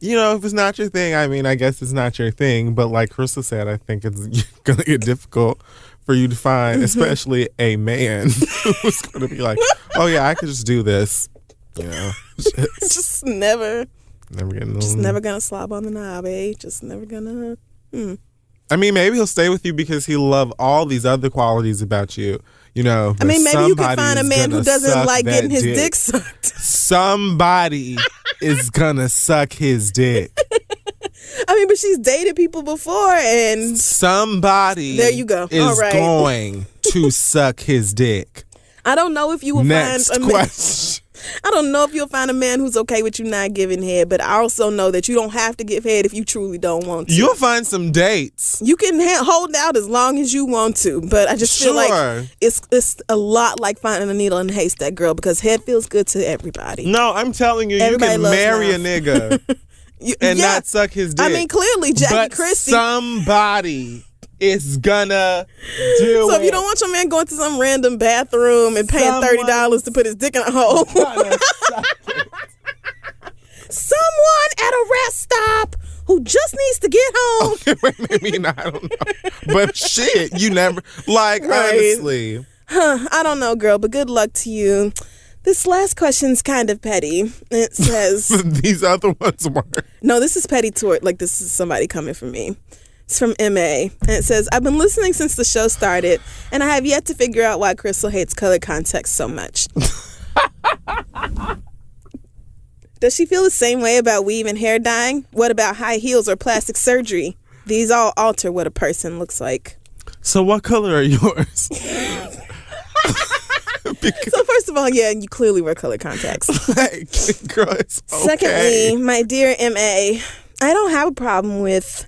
if it's not your thing, I mean, I guess it's not your thing. But like Crissle said, I think it's going to get difficult for you to find, especially a man who's going to be like, oh yeah, I could just do this. Just never getting just never going to slob on the knob, eh? Just never going to. I mean, maybe he'll stay with you because he love all these other qualities about you. you know. I mean, maybe you can somebody find a is man who gonna doesn't suck like that getting his dick sucked. Somebody is gonna suck his dick. I mean, but she's dated people before, and somebody there you go. is All right. going to suck his dick. I don't know if you will Next find a man. question. I don't know if you'll find a man who's okay with you not giving head, but I also know that you don't have to give head if you truly don't want to. You'll find some dates. You can hold out as long as you want to, but I just feel like it's a lot like finding a needle in a haystack, girl, because head feels good to everybody. No, I'm telling you, Everybody you can loves marry mouth. a nigga and not suck his dick. I mean, clearly, Jackie but Christie. somebody is gonna do So it. if you don't want your man going to some random bathroom and paying $30 to put his dick in a hole. Someone at a rest stop who just needs to get home. Maybe not, I don't know. But shit, you never, like, Right. honestly. I don't know, girl, but good luck to you. This last question's kind of petty. It says... These other ones weren't. No, this is petty toward, like, this is somebody coming from me. It's from MA, and it says, I've been listening since the show started, and I have yet to figure out why Crissle hates color context so much. Does she feel the same way about weave and hair dyeing? What about high heels or plastic surgery? These all alter what a person looks like. So what color are yours? So first of all, yeah, you clearly wear color contacts. Like, girl, it's okay. Secondly, my dear MA, I don't have a problem with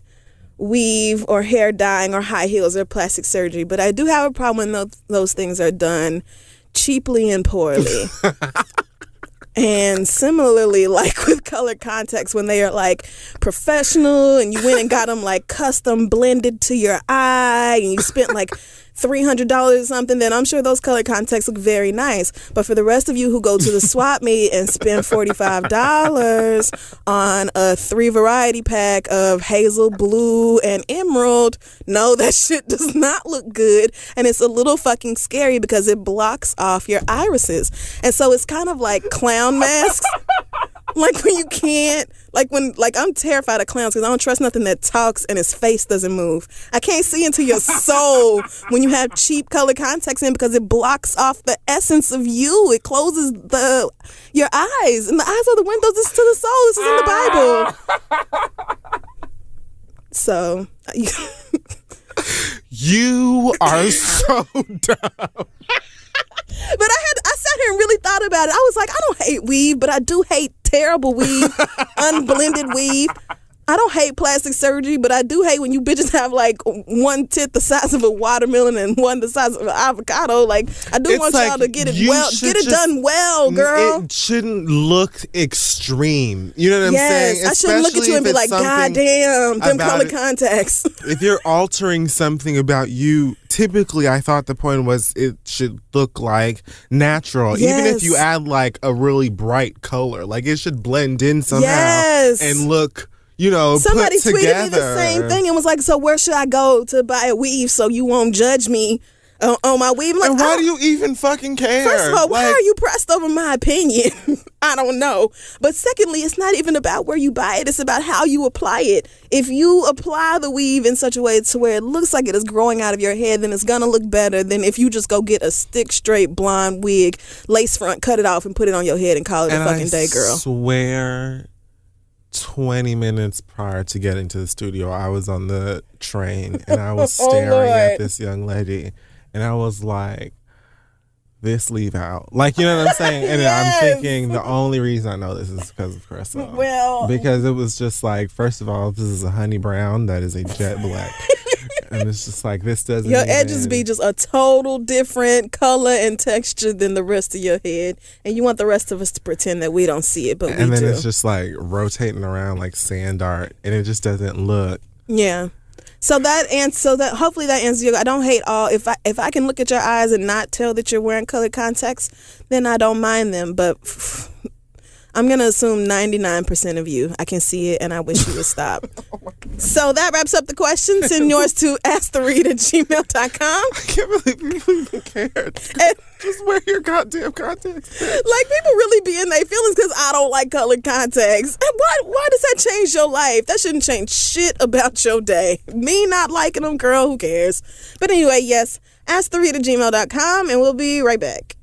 weave or hair dyeing or high heels or plastic surgery, but I do have a problem when those things are done cheaply and poorly. And similarly, like with color contacts, when they are like professional and you went and got them like custom blended to your eye and you spent like $300 or something, then I'm sure those color contacts look very nice. But for the rest of you who go to the swap meet and spend $45 on a 3 variety pack of hazel, blue, and emerald, no, that shit does not look good. And it's a little fucking scary because it blocks off your irises. And so it's kind of like clown masks. Like when you can't, like I'm terrified of clowns because I don't trust nothing that talks and his face doesn't move. I can't see into your soul when you have cheap color contacts in because it blocks off the essence of you. It closes your eyes, and the eyes are the windows to the soul. This is in the Bible. So you are so dumb. But I sat here and really thought about it. I was like, I don't hate weave, but I do hate terrible weave, unblended weave. I don't hate plastic surgery, but I do hate when you bitches have like one tit the size of a watermelon and one the size of an avocado. Like, I do want y'all to get it done well, girl. It shouldn't look extreme. You know what I'm saying? Yes, I shouldn't look at you and be like, God damn, them color contacts. If you're altering something about you, typically I thought the point was it should look like natural. Yes. Even if you add like a really bright color, like it should blend in somehow and look, you know, somebody put together. tweeted me the same thing and was like, so where should I go to buy a weave so you won't judge me on my weave? I'm like, and why do you even fucking care? First of all, why are you pressed over my opinion? I don't know. But secondly, it's not even about where you buy it. It's about how you apply it. If you apply the weave in such a way to where it looks like it is growing out of your head, then it's going to look better than if you just go get a stick straight blonde wig, lace front, cut it off and put it on your head and call it a fucking day, girl. I swear 20 minutes prior to getting to the studio, I was on the train and I was staring at this young lady and I was like, this leave out. Like, you know what I'm saying? And I'm thinking the only reason I know this is because of Crissle. Well, because it was just like, first of all, this is a honey brown that is a jet black. And it's just like, this doesn't your edges be just a total different color and texture than the rest of your head. And you want the rest of us to pretend that we don't see it, but we do. And then it's just like rotating around like sand art. And it just doesn't look. Yeah. So hopefully that answers your. I don't hate all. If I can look at your eyes and not tell that you're wearing colored contacts, then I don't mind them. But I'm gonna assume 99% of you, I can see it, and I wish you would stop. So that wraps up the questions. Send yours to asktheread@gmail.com. I can't believe people even cared. Just wear your goddamn contacts. Like, people really be in their feelings because I don't like colored contacts. And why does that change your life? That shouldn't change shit about your day. Me not liking them, girl, who cares? But anyway, yes, asktheread@gmail.com, and we'll be right back.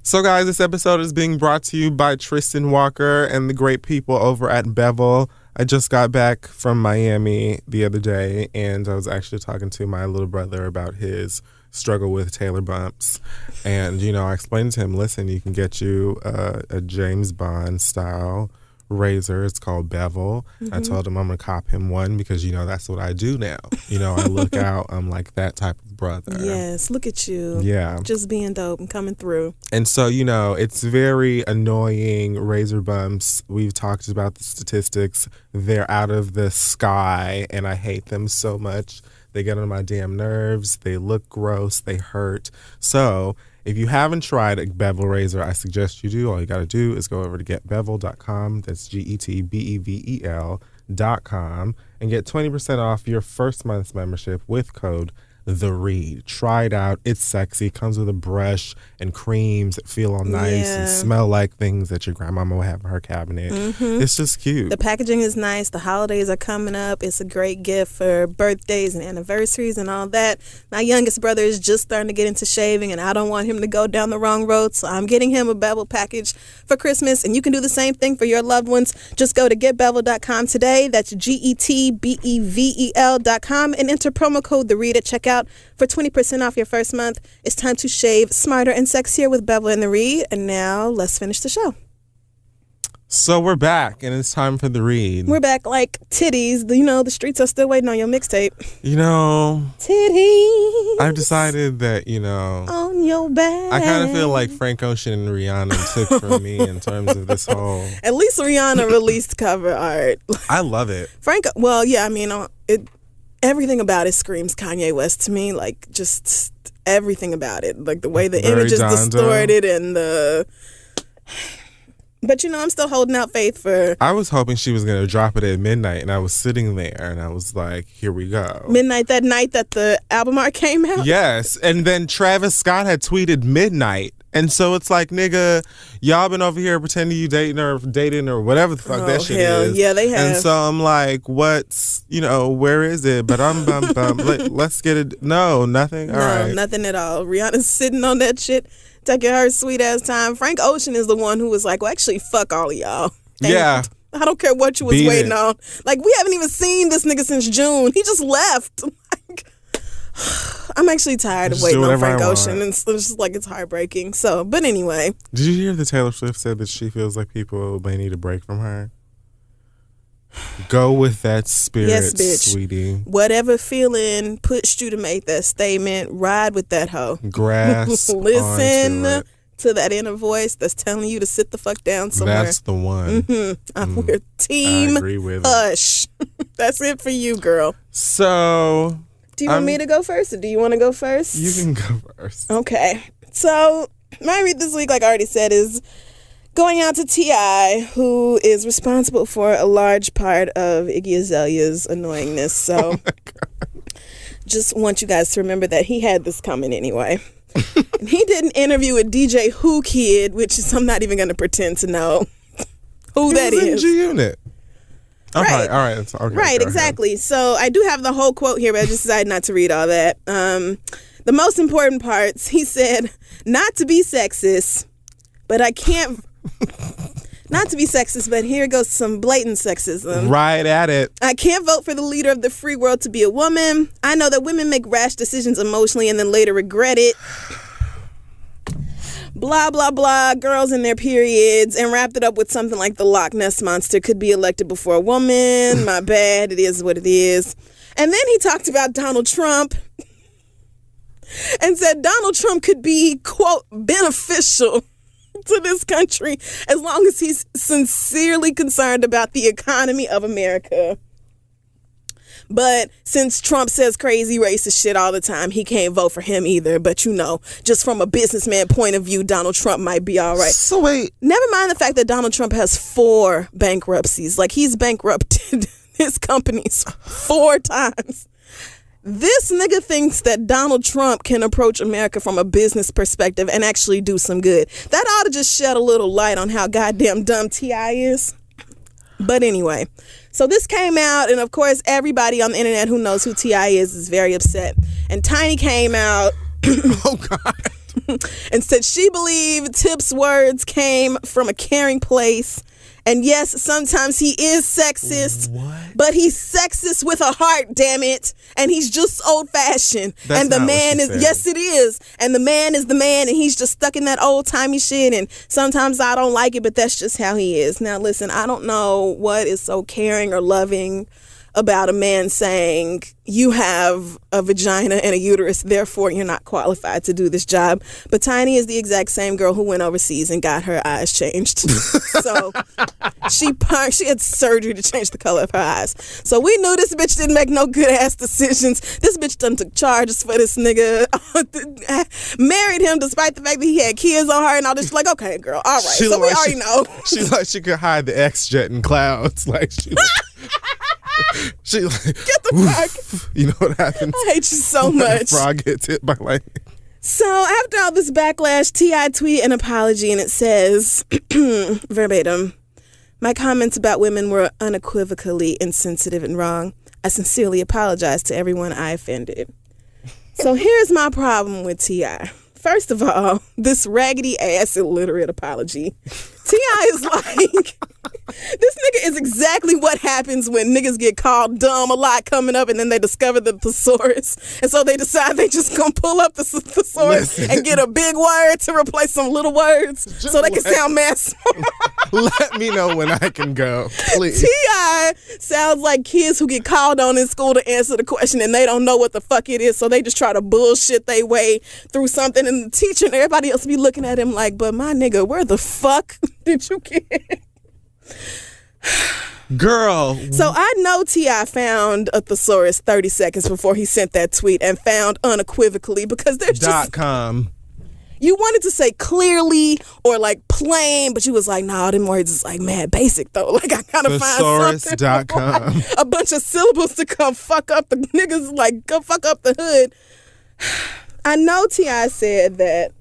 So, guys, this episode is being brought to you by Tristan Walker and the great people over at Bevel. I just got back from Miami the other day, and I was actually talking to my little brother about his struggle with Taylor bumps. And, I explained to him, listen, you can get you a James Bond style razor. It's called Bevel. I told him I'm going to cop him one because, that's what I do now. I look out. I'm like that type of brother. Yes, look at you. Yeah. Just being dope and coming through. And so, it's very annoying, razor bumps. We've talked about the statistics. They're out of the sky, and I hate them so much. They get on my damn nerves. They look gross. They hurt. So if you haven't tried a Bevel razor, I suggest you do. All you got to do is go over to getbevel.com. That's GETBEVEL.com and get 20% off your first month's membership with code The Read. Try it out. It's sexy. Comes with a brush and creams that feel all nice and smell like things that your grandmama will have in her cabinet. It's just cute. The packaging is nice. The holidays are coming up. It's a great gift for birthdays and anniversaries and all that. My youngest brother is just starting to get into shaving, and I don't want him to go down the wrong road, so I'm getting him a Bevel package for Christmas, and you can do the same thing for your loved ones. Just go to getbevel.com today. That's GETBEVEL.com and enter promo code The Read at checkout for 20% off your first month. It's time to shave smarter and sexier with Bevel and The Read. And now let's finish the show. So we're back, and it's time for The Read. We're back like titties. The streets are still waiting on your mixtape. Titties. I've decided that, on your back. I kind of feel like Frank Ocean and Rihanna took from me in terms of this whole... At least Rihanna released cover art. I love it. Everything about it screams Kanye West to me. Like, just everything about it. Like, the way the image is distorted and the... But, I'm still holding out faith for... I was hoping she was going to drop it at midnight, and I was sitting there, and I was like, here we go. Midnight, that night that the album art came out? Yes, and then Travis Scott had tweeted midnight. And so it's like, nigga, y'all been over here pretending you dating or whatever the fuck that shit is. Yeah, they have. And so I'm like, what's, where is it? But let's get it. No, nothing. All right. Nothing at all. Rihanna's sitting on that shit, taking her sweet ass time. Frank Ocean is the one who was like, well, actually, fuck all of y'all. And yeah. I don't care what you was waiting on. Like, we haven't even seen this nigga since June. He just left. I'm actually tired of waiting on Frank Ocean, and it's just like, it's heartbreaking. So, but anyway. Did you hear that Taylor Swift said that she feels like people may need a break from her? Go with that spirit, yes, bitch. Sweetie. Whatever feeling pushed you to make that statement, ride with that hoe. Grasp Listen to that inner voice that's telling you to sit the fuck down somewhere. That's the one. We're team I agree with Hush. That's it for you, girl. So... Do you want me to go first, or do you want to go first? You can go first. Okay. So, my read this week, like I already said, is going out to T.I., who is responsible for a large part of Iggy Azalea's annoyingness. So, just want you guys to remember that he had this coming anyway. He did an interview with DJ Who Kid, which is, I'm not even going to pretend to know who that is. G-Unit. Okay, right. All right. Okay, right, exactly. So I do have the whole quote here, but I just decided not to read all that. The most important parts, he said, not to be sexist, but I can't... Not to be sexist, but here goes some blatant sexism. Right at it. I can't vote for the leader of the free world to be a woman. I know that women make rash decisions emotionally and then later regret it. Blah, blah, blah, girls in their periods, and wrapped it up with something like the Loch Ness Monster could be elected before a woman. My bad, it is what it is. And then he talked about Donald Trump and said Donald Trump could be, quote, beneficial to this country as long as he's sincerely concerned about the economy of America. But since Trump says crazy racist shit all the time, he can't vote for him either. But just from a businessman point of view, Donald Trump might be all right. So wait. Never mind the fact that Donald Trump has 4 bankruptcies. Like, he's bankrupted his companies 4 times. This nigga thinks that Donald Trump can approach America from a business perspective and actually do some good. That ought to just shed a little light on how goddamn dumb T.I. is. But anyway, So this came out, and of course, everybody on the internet who knows who T.I. is very upset. And Tiny came out Oh, God. and said she believed Tip's words came from a caring place. And yes, sometimes he is sexist, but he's sexist with a heart, damn it. And he's just old-fashioned. That's and the not man what is, she said. yes, it is. And the man is the man, and he's just stuck in that old-timey shit. And sometimes I don't like it, but that's just how he is. Now, listen, I don't know what is so caring or loving about a man saying you have a vagina and a uterus, therefore you're not qualified to do this job. But Tiny is the exact same girl who went overseas and got her eyes changed. So she had surgery to change the color of her eyes. So we knew this bitch didn't make no good ass decisions. This bitch done took charges for this nigga, married him despite the fact that he had kids on her and all this. Like, okay, girl, all right. So we already know. She's like she could hide the X-Jet in clouds. Like she like, Get the fuck. You know what happens? I hate you so much. Frog gets hit by lightning. So after all this backlash, T.I. tweeted an apology, and it says, verbatim, "My comments about women were unequivocally insensitive and wrong. I sincerely apologize to everyone I offended." So here's my problem with T.I. First of all, this raggedy ass illiterate apology. T.I. is like, this nigga is exactly what happens when niggas get called dumb a lot coming up and then they discover the thesaurus. And so they decide they just gonna pull up the thesaurus and get a big word to replace some little words so they can sound mass. Let me know when I can go, please. T.I. sounds like kids who get called on in school to answer the question and they don't know what the fuck it is, so they just try to bullshit their way through something, and the teacher and everybody else be looking at him like, but my nigga, where the fuck did you get? Girl. So I know T.I. found a thesaurus 30 seconds before he sent that tweet and found unequivocally, because there's just... .com. You wanted to say clearly or like plain, but you was like, nah, them words is like mad basic though. Like I gotta find something. Thesaurus.com. A bunch of syllables to come fuck up the niggas, like go fuck up the hood. I know T.I. said that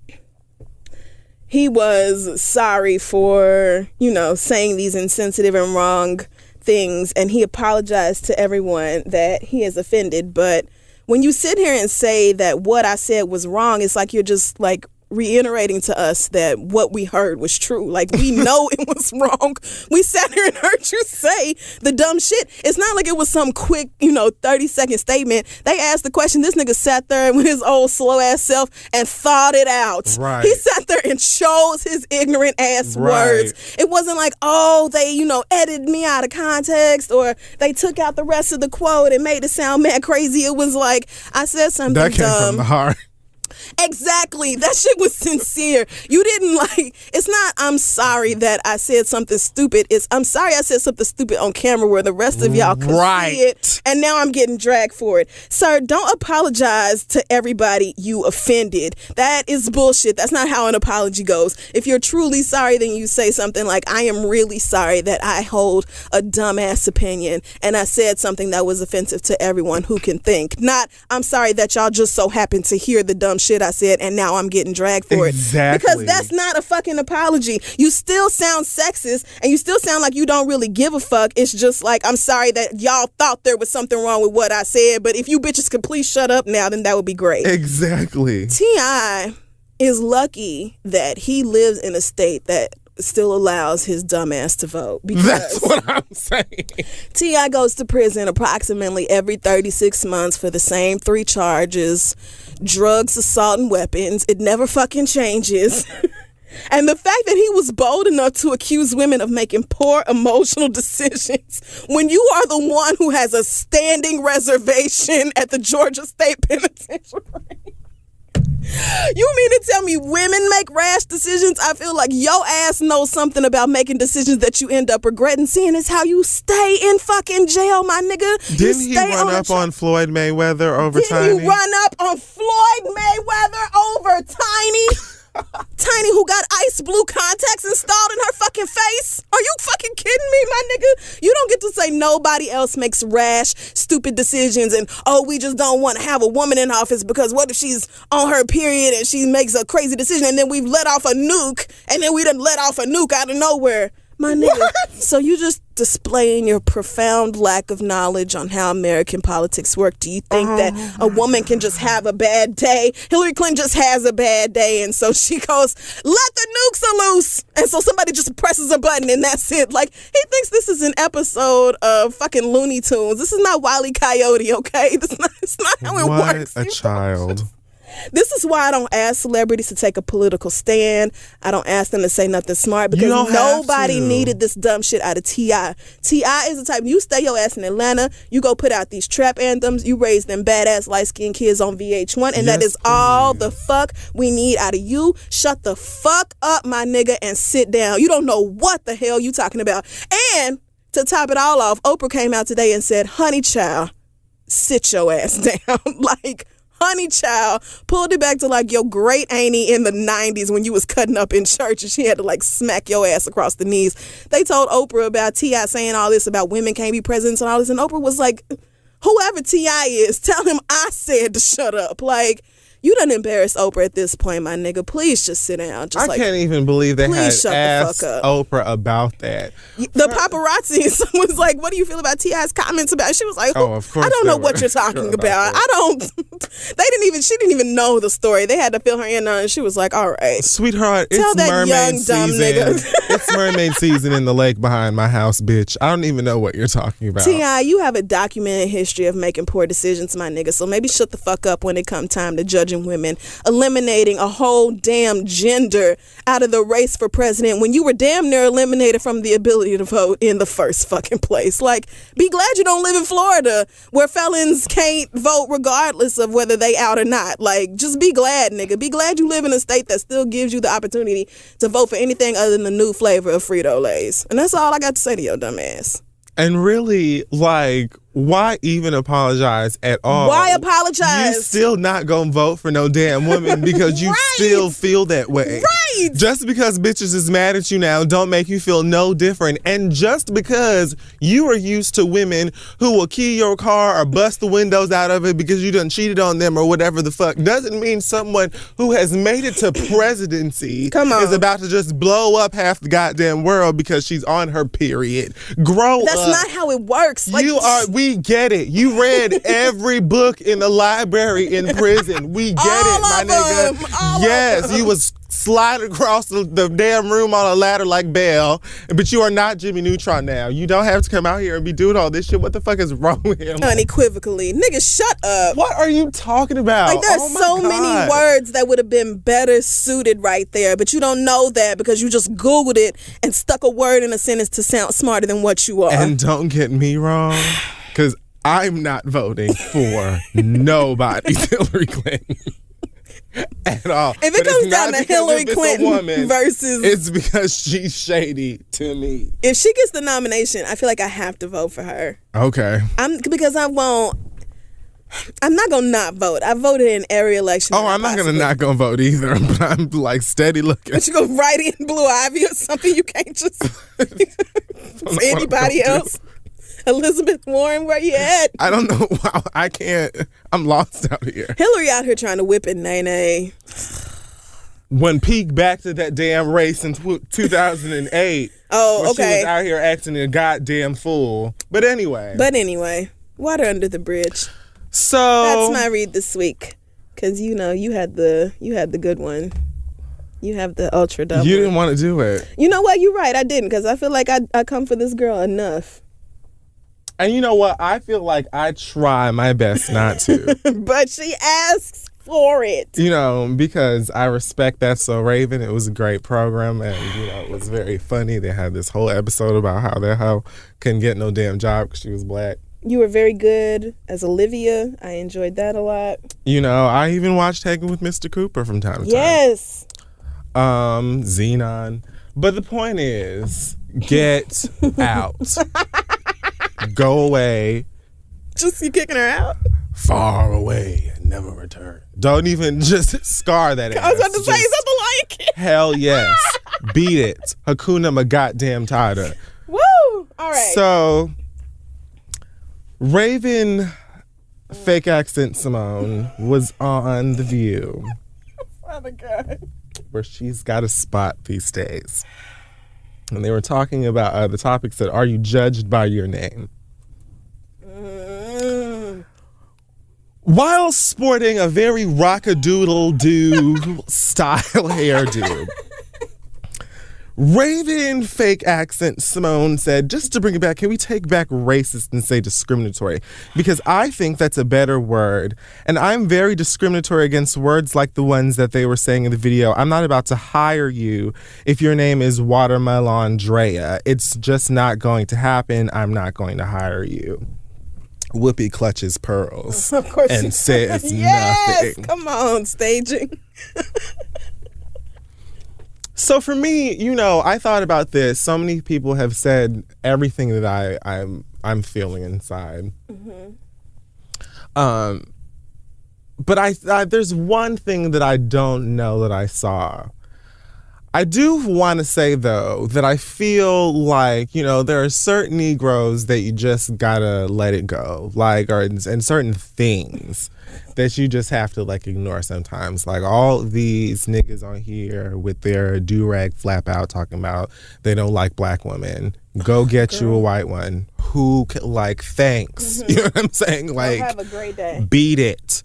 he was sorry for, saying these insensitive and wrong things, and he apologized to everyone that he has offended. But when you sit here and say that what I said was wrong, it's like you're just like reiterating to us that what we heard was true. Like, we know it was wrong. We sat here and heard you say the dumb shit. It's not like it was some quick, 30-second statement. They asked the question. This nigga sat there with his old slow ass self and thought it out. Right. He sat there and chose his ignorant ass words. It wasn't like, oh, they, edited me out of context, or they took out the rest of the quote and made it sound mad crazy. It was like, I said something That came dumb. from the heart. Exactly. That shit was sincere. You didn't it's not, I'm sorry that I said something stupid. It's, I'm sorry I said something stupid on camera where the rest of y'all could see it, and now I'm getting dragged for it. Sir, don't apologize to everybody you offended. That is bullshit. That's not how an apology goes. If you're truly sorry, then you say something like, I am really sorry that I hold a dumbass opinion and I said something that was offensive to everyone who can think. Not, I'm sorry that y'all just so happened to hear the dumb shit I said and now I'm getting dragged for it. Because that's not a fucking apology. You still sound sexist and you still sound like you don't really give a fuck. It's just like, I'm sorry that y'all thought there was something wrong with what I said, but if you bitches could please shut up now, then that would be great. Exactly. T.I. is lucky that he lives in a state that still allows his dumb ass to vote. Because that's what I'm saying. T.I. goes to prison approximately every 36 months for the same 3 charges: drugs, assault, and weapons. It never fucking changes. And the fact that he was bold enough to accuse women of making poor emotional decisions when you are the one who has a standing reservation at the Georgia State Penitentiary. You mean to tell me women make rash decisions? I feel like your ass knows something about making decisions that you end up regretting. Seeing is how you stay in fucking jail, my nigga. Didn't he run up on Floyd Mayweather over Tiny? Didn't you run up on Floyd Mayweather over Tiny? Tiny, who got ice blue contacts installed in her fucking face? Are you fucking kidding me, my nigga? You don't get to say nobody else makes rash, stupid decisions and, oh, we just don't want to have a woman in office because what if she's on her period and she makes a crazy decision and then we've let off a nuke and then we done let off a nuke out of nowhere? My nigga. What? So you just displaying your profound lack of knowledge on how American politics work. Do you think that a woman can just have a bad day? Hillary Clinton just has a bad day, and so she goes, let the nukes are loose. And so somebody just presses a button, and that's it. Like, he thinks this is an episode of fucking Looney Tunes. This is not Wile E. Coyote, okay? It's not how it works. What a child. This is why I don't ask celebrities to take a political stand. I don't ask them to say nothing smart because nobody needed this dumb shit out of T.I. T.I. is the type, you stay your ass in Atlanta, you go put out these trap anthems, you raise them badass light-skinned kids on VH1, and that is all the fuck we need out of you. Shut the fuck up, my nigga, and sit down. You don't know what the hell you talking about. And to top it all off, Oprah came out today and said, honey child, sit your ass down. Like, honey child, pulled it back to like your great auntie in the 90s when you was cutting up in church and she had to like smack your ass across the knees. They told Oprah about T.I. saying all this about women can't be presidents and all this, and Oprah was like, whoever T.I. is, tell him I said to shut up. Like, you done embarrassed Oprah at this point, my nigga. Please just sit down. Just I can't even believe they had shut asked the fuck up. Oprah about that. The paparazzi, someone's like, what do you feel about T.I.'s comments about it? She was like, of course I don't know what you're talking about. She didn't even know the story. They had to fill her in on it, and she was like, all right. Sweetheart, Tell it's that mermaid young, dumb season. nigga. It's mermaid season in the lake behind my house, bitch. I don't even know what you're talking about. T.I., you have a documented history of making poor decisions, my nigga, so maybe shut the fuck up when it come time to judging women, eliminating a whole damn gender out of the race for president when you were damn near eliminated from the ability to vote in the first fucking place. Like, be glad you don't live in Florida where felons can't vote regardless of whether they out or not. Like, just be glad, nigga. Be glad you live in a state that still gives you the opportunity to vote for anything other than the new flavor of Frito-Lays. And that's all I got to say to your dumb ass. And really, like, why even apologize at all? Why apologize? You still not gonna vote for no damn woman because you still feel that way. Right. Just because bitches is mad at you now don't make you feel no different. And just because you are used to women who will key your car or bust the windows out of it because you done cheated on them or whatever the fuck doesn't mean someone who has made it to presidency is about to just blow up half the goddamn world because she's on her period. Grow up. That's not how it works. Like, we get it. You read every book in the library in prison. We get it, my nigga. Yes, you was sliding across the damn room on a ladder like Belle, but you are not Jimmy Neutron now. You don't have to come out here and be doing all this shit. What the fuck is wrong with him? Unequivocally. Nigga, shut up. What are you talking about? Like, there's many words that would have been better suited right there, but you don't know that because you just Googled it and stuck a word in a sentence to sound smarter than what you are. And don't get me wrong, because I'm not voting for nobody's Hillary Clinton. At all. If it comes down to Hillary Clinton versus... It's because she's shady to me. If she gets the nomination, I feel like I have to vote for her. Okay. Because I won't... I'm not going to not vote. I voted in every election. Oh, I'm not going to not go vote either, but I'm like steady looking. But you go right in Blue Ivy or something? You can't just... anybody else? Elizabeth Warren, where you at? I don't know. Wow, I can't. I'm lost out here. Hillary out here trying to whip it, Nene. When peek back to that damn race in 2008. Oh, okay. She was out here acting a goddamn fool. But anyway. Water under the bridge. So that's my read this week. Because, you know, you had the good one. You have the ultra double. You didn't want to do it. You know what? You're right. I didn't. Because I feel like I come for this girl enough. And you know what? I feel like I try my best not to. But she asks for it. You know, because I respect that So Raven. It was a great program and, you know, it was very funny. They had this whole episode about how that hoe couldn't get no damn job because she was black. You were very good as Olivia. I enjoyed that a lot. You know, I even watched Taken with Mr. Cooper from time to time. Yes. Xenon. But the point is, get out. Go away. Just you kicking her out? Far away and never return. Don't even just scar that ass. I was about to say, is that the Lion King? Hell yes. Beat it. Hakuna ma goddamn tada. Woo! All right. So, Raven fake accent Simone was on The View. Oh my God. Where she's got a spot these days. And they were talking about the topic said, "Are you judged by your name?" While sporting a very rock-a-doodle-doo style hairdo, Raven fake accent Simone said, just to bring it back, can we take back racist and say discriminatory? Because I think that's a better word. And I'm very discriminatory against words like the ones that they were saying in the video. I'm not about to hire you if your name is Watermelon Drea. It's just not going to happen. I'm not going to hire you. Whoopi clutches pearls Of course and says yes, nothing. come on, staging. So for me, you know, I thought about this. So many people have said everything that I'm feeling inside. Mm-hmm. But I there's one thing that I don't know that I saw. I do want to say, though, that I feel like, you know, there are certain Negroes that you just gotta let it go. Like, and certain things that you just have to, like, ignore sometimes. Like, all these niggas on here with their do-rag flap out talking about they don't like black women. Go get you a white one. Who, like, thanks. Mm-hmm. You know what I'm saying? Like, have a great day. Beat it.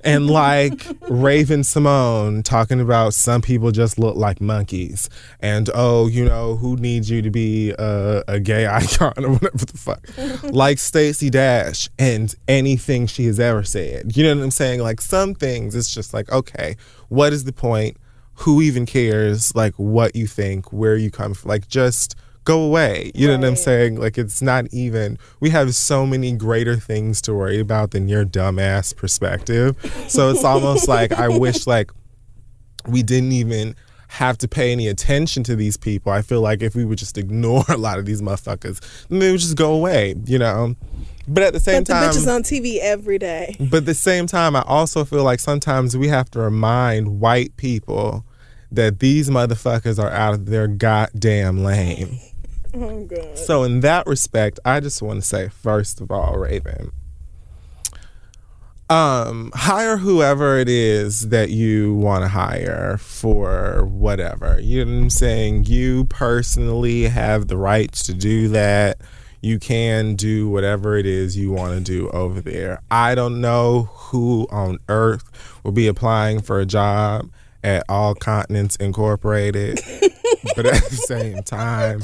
And like Raven Simone talking about some people just look like monkeys. And, oh, you know, who needs you to be a gay icon or whatever the fuck. Like Stacey Dash and anything she has ever said. You know what I'm saying? Like some things, it's just like, okay, what is the point? Who even cares? Like what you think, where you come from. Like just go away. You know what I'm saying? Like it's not even, we have so many greater things to worry about than your dumbass perspective. So it's almost like I wish like we didn't even have to pay any attention to these people. I feel like if we would just ignore a lot of these motherfuckers, then they would just go away, you know? But at the same time, bitches on TV every day. But at the same time, I also feel like sometimes we have to remind white people that these motherfuckers are out of their goddamn lane. Oh, God. So in that respect, I just want to say, first of all, Raven, hire whoever it is that you want to hire for whatever. You know what I'm saying? You personally have the rights to do that. You can do whatever it is you want to do over there. I don't know who on earth will be applying for a job at All Continents Incorporated. But at the same time,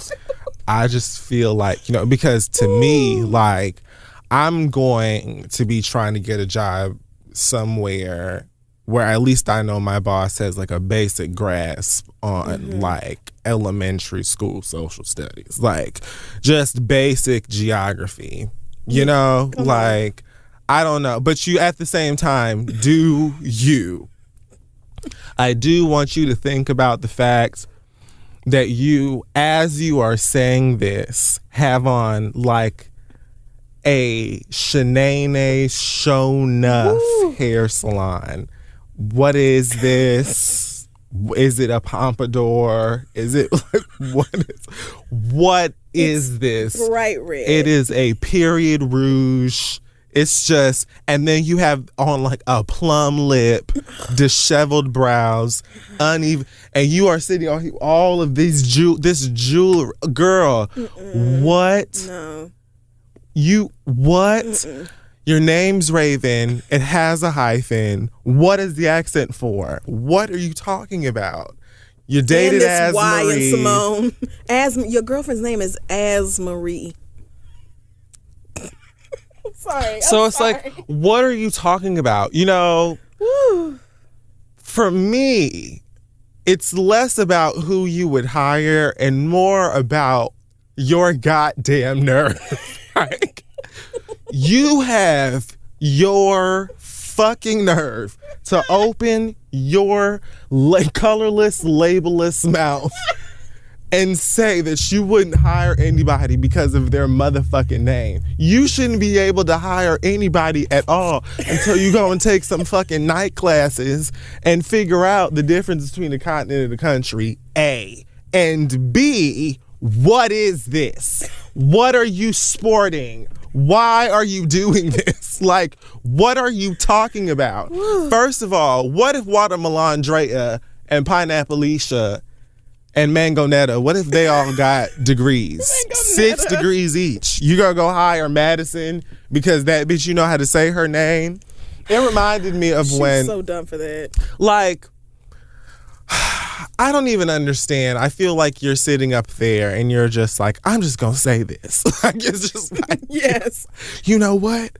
I just feel like, you know, because to me, like, I'm going to be trying to get a job somewhere where at least I know my boss has like a basic grasp on like elementary school social studies, like just basic geography, you know, like, I don't know. But you, at the same time, do you. I do want you to think about the fact that you, as you are saying this, have on like a Shanae Show Enough hair salon. What is this? Is it a pompadour? Is it like what is this? Bright red. It is a period rouge. It's just, and then you have on like a plum lip, disheveled brows, uneven, and you are sitting on all of these jewelry. Girl, what? No. You, what? Your name's Raven. It has a hyphen. What is the accent for? What are you talking about? You dated as Marie. And Simone. Your girlfriend's name is As Marie. Sorry. So it's like, what are you talking about? You know, for me, it's less about who you would hire and more about your goddamn nerve. Like, you have your fucking nerve to open your colorless, labelless mouth and say that you wouldn't hire anybody because of their motherfucking name. You shouldn't be able to hire anybody at all until you go and take some fucking night classes and figure out the difference between the continent and the country, A. And B, what is this? What are you sporting? Why are you doing this? Like, what are you talking about? First of all, what if Watermelon Drea and Pineapple Alicia and Mangonetta, what if they all got degrees? 6 degrees each. You gonna go hire Madison because that bitch you know how to say her name? It reminded me of She's so dumb for that. Like, I don't even understand. I feel like you're sitting up there and you're just like, I'm just gonna say this. Like, it's just like, yes. You know what?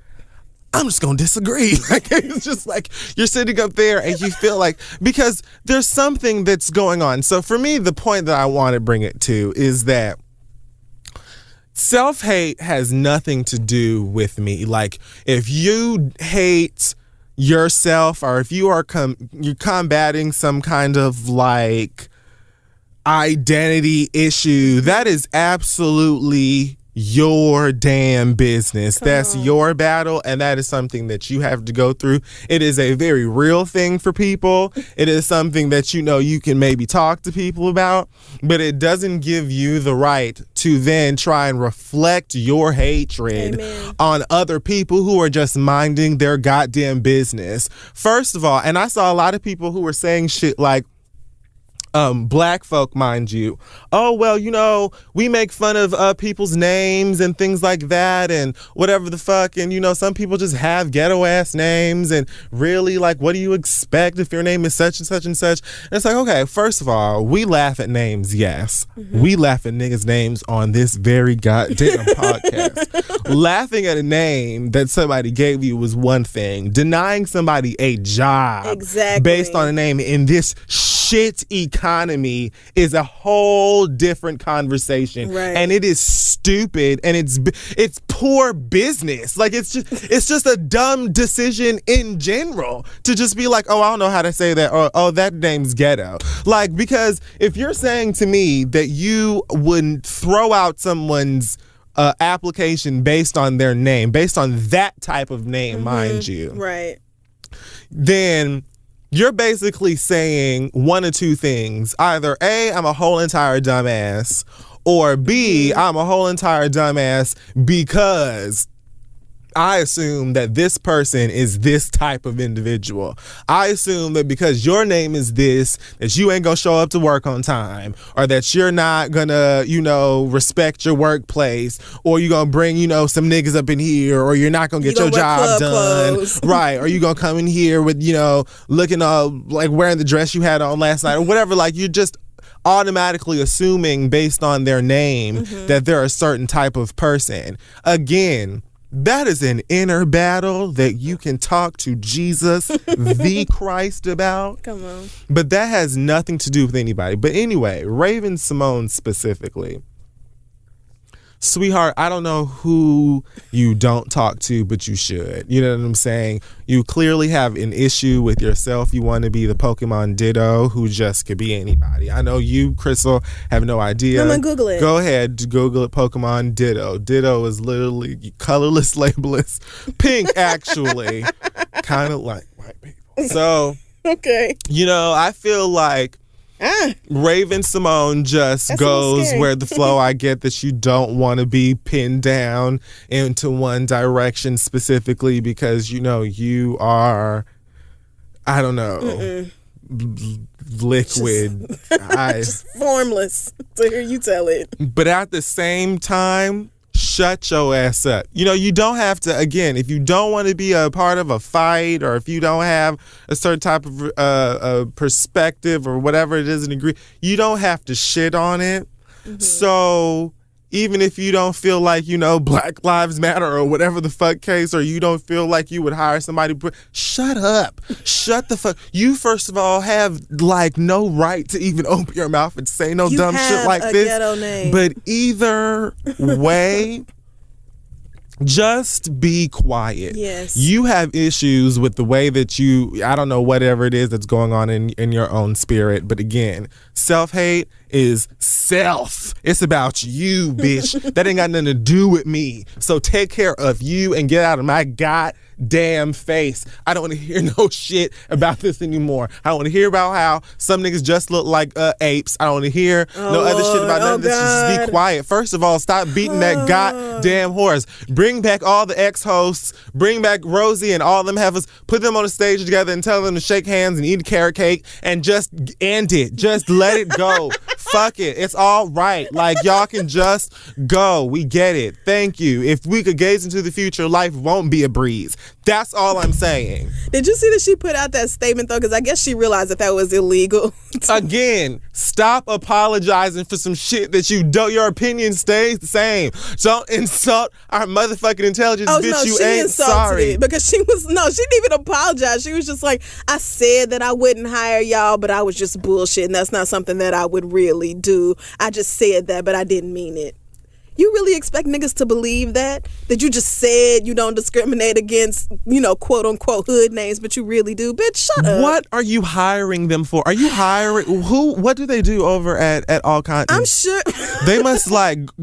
I'm just gonna disagree. Like, it's just like you're sitting up there and you feel like, because there's something that's going on. So for me, the point that I want to bring it to is that self-hate has nothing to do with me. Like, if you hate yourself, or if you are you're combating some kind of like identity issue, that is absolutely your damn business. That's your battle, and that is something that you have to go through. It is a very real thing for people. It is something that you can maybe talk to people about, but it doesn't give you the right to then try and reflect your hatred on other people who are just minding their goddamn business. First of all, and I saw a lot of people who were saying shit like, black folk, mind you. Oh, well, we make fun of people's names and things like that and whatever the fuck. And, some people just have ghetto ass names. And really, like, what do you expect if your name is such and such and such? And it's like, okay, first of all, we laugh at names, yes. Mm-hmm. We laugh at niggas' names on this very goddamn podcast. Laughing at a name that somebody gave you was one thing. Denying somebody a job based on a name in this shit economy is a whole different conversation, and it is stupid, and it's poor business. Like, it's just a dumb decision in general to just be like, oh, I don't know how to say that, or oh, that name's ghetto. Like, because if you're saying to me that you wouldn't throw out someone's application based on their name, based on that type of name, mind you, then you're basically saying one of two things. Either A, I'm a whole entire dumbass, or B, I'm a whole entire dumbass because I assume that this person is this type of individual. I assume that because your name is this, that you ain't gonna show up to work on time, or that you're not gonna, respect your workplace, or you're gonna bring, some niggas up in here, or you're not gonna get your job done. Right. Or you gonna come in here with, looking like wearing the dress you had on last night, or whatever. Like, you're just automatically assuming based on their name that they're a certain type of person. Again, that is an inner battle that you can talk to Jesus, the Christ, about. Come on. But that has nothing to do with anybody. But anyway, Raven Simone specifically. Sweetheart, I don't know who you don't talk to, but you should. You know what I'm saying? You clearly have an issue with yourself. You want to be the Pokemon Ditto, who just could be anybody. I know you, Crissle, have no idea. I'm going to Google it. Go ahead, Google it, Pokemon Ditto. Ditto is literally colorless, labelless, pink, actually. Kind of like white people. So, okay. I feel like Raven Simone just goes where the flow. I get that you don't want to be pinned down into one direction specifically because, you are, I don't know, liquid. Just formless to hear you tell it. But at the same time, shut your ass up. You don't have to, again, if you don't want to be a part of a fight, or if you don't have a certain type of perspective or whatever it is and agree, you don't have to shit on it. So even if you don't feel like, Black Lives Matter or whatever the fuck case, or you don't feel like you would hire somebody, shut up. Shut the fuck. You, first of all, have like no right to even open your mouth and say no dumb shit like this. Ghetto name. But either way, just be quiet. Yes. You have issues with the way that I don't know, whatever it is that's going on in your own spirit. But again, self-hate is self. It's about you, bitch. That ain't got nothing to do with me. So take care of you and get out of my goddamn face. I don't want to hear no shit about this anymore. I don't want to hear about how some niggas just look like apes. I don't want to hear no other shit about none of this. Just be quiet. First of all, stop beating that goddamn horse. Bring back all the ex-hosts. Bring back Rosie and all them heifers. Put them on the stage together and tell them to shake hands and eat a carrot cake and just end it. Just let it go. Fuck it. It's all right. Like, y'all can just go. We get it. Thank you. If we could gaze into the future, life won't be a breeze. That's all I'm saying. Did you see that she put out that statement, though? Because I guess she realized that was illegal. Again, stop apologizing for some shit that you don't. Your opinion stays the same. Don't insult our motherfucking intelligence, bitch. No, You she ain't insulted sorry. it because she didn't even apologize. She was just like, I said that I wouldn't hire y'all, but I was just bullshitting. That's not something that I would really do. I just said that, but I didn't mean it. You really expect niggas to believe that you just said you don't discriminate against, quote unquote hood names, but you really do? Bitch, shut up. What are you hiring them for? Are you hiring who? What do they do over at All Kinds? I'm sure they must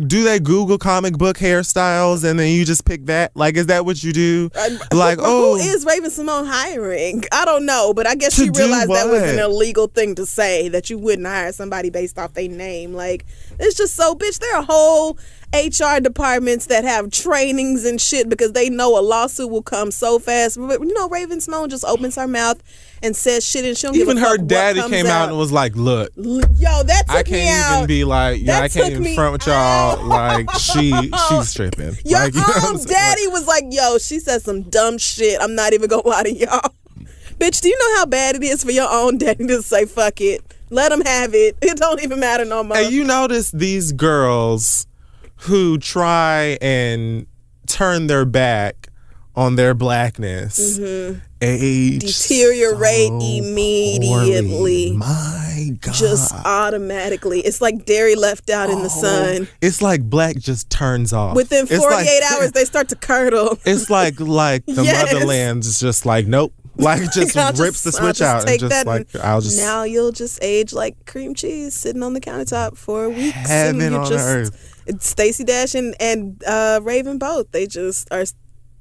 do they Google comic book hairstyles and then you just pick that? Like, is that what you do? Who is Raven Simone hiring? I don't know, but I guess she realized that was an illegal thing to say, that you wouldn't hire somebody based off their name. Like, it's just so, bitch, there are whole HR departments that have trainings and shit because they know a lawsuit will come so fast. But Raven Simone just opens her mouth and says shit, and she don't even give a fuck her daddy what came out and was like, "Look, yo, that took I can't me out. even be like, I can't even front with y'all. Like, she's tripping." Your like, own daddy was like, "Yo, she said some dumb shit. I'm not even gonna lie to y'all." Bitch, do you know how bad it is for your own daddy to say fuck it? Let him have it. It don't even matter no more. And you notice these girls who try and turn their back on their blackness, age deteriorate so immediately. Poorly. My God. Just automatically. It's like dairy left out in the sun. It's like black just turns off. Within 48 hours, they start to curdle. It's like the motherland's just like, nope. Like, just rips the switch out and just like, now you'll just age like cream cheese sitting on the countertop for weeks. Heaven on earth. Stacey Dash and Raven both. They just are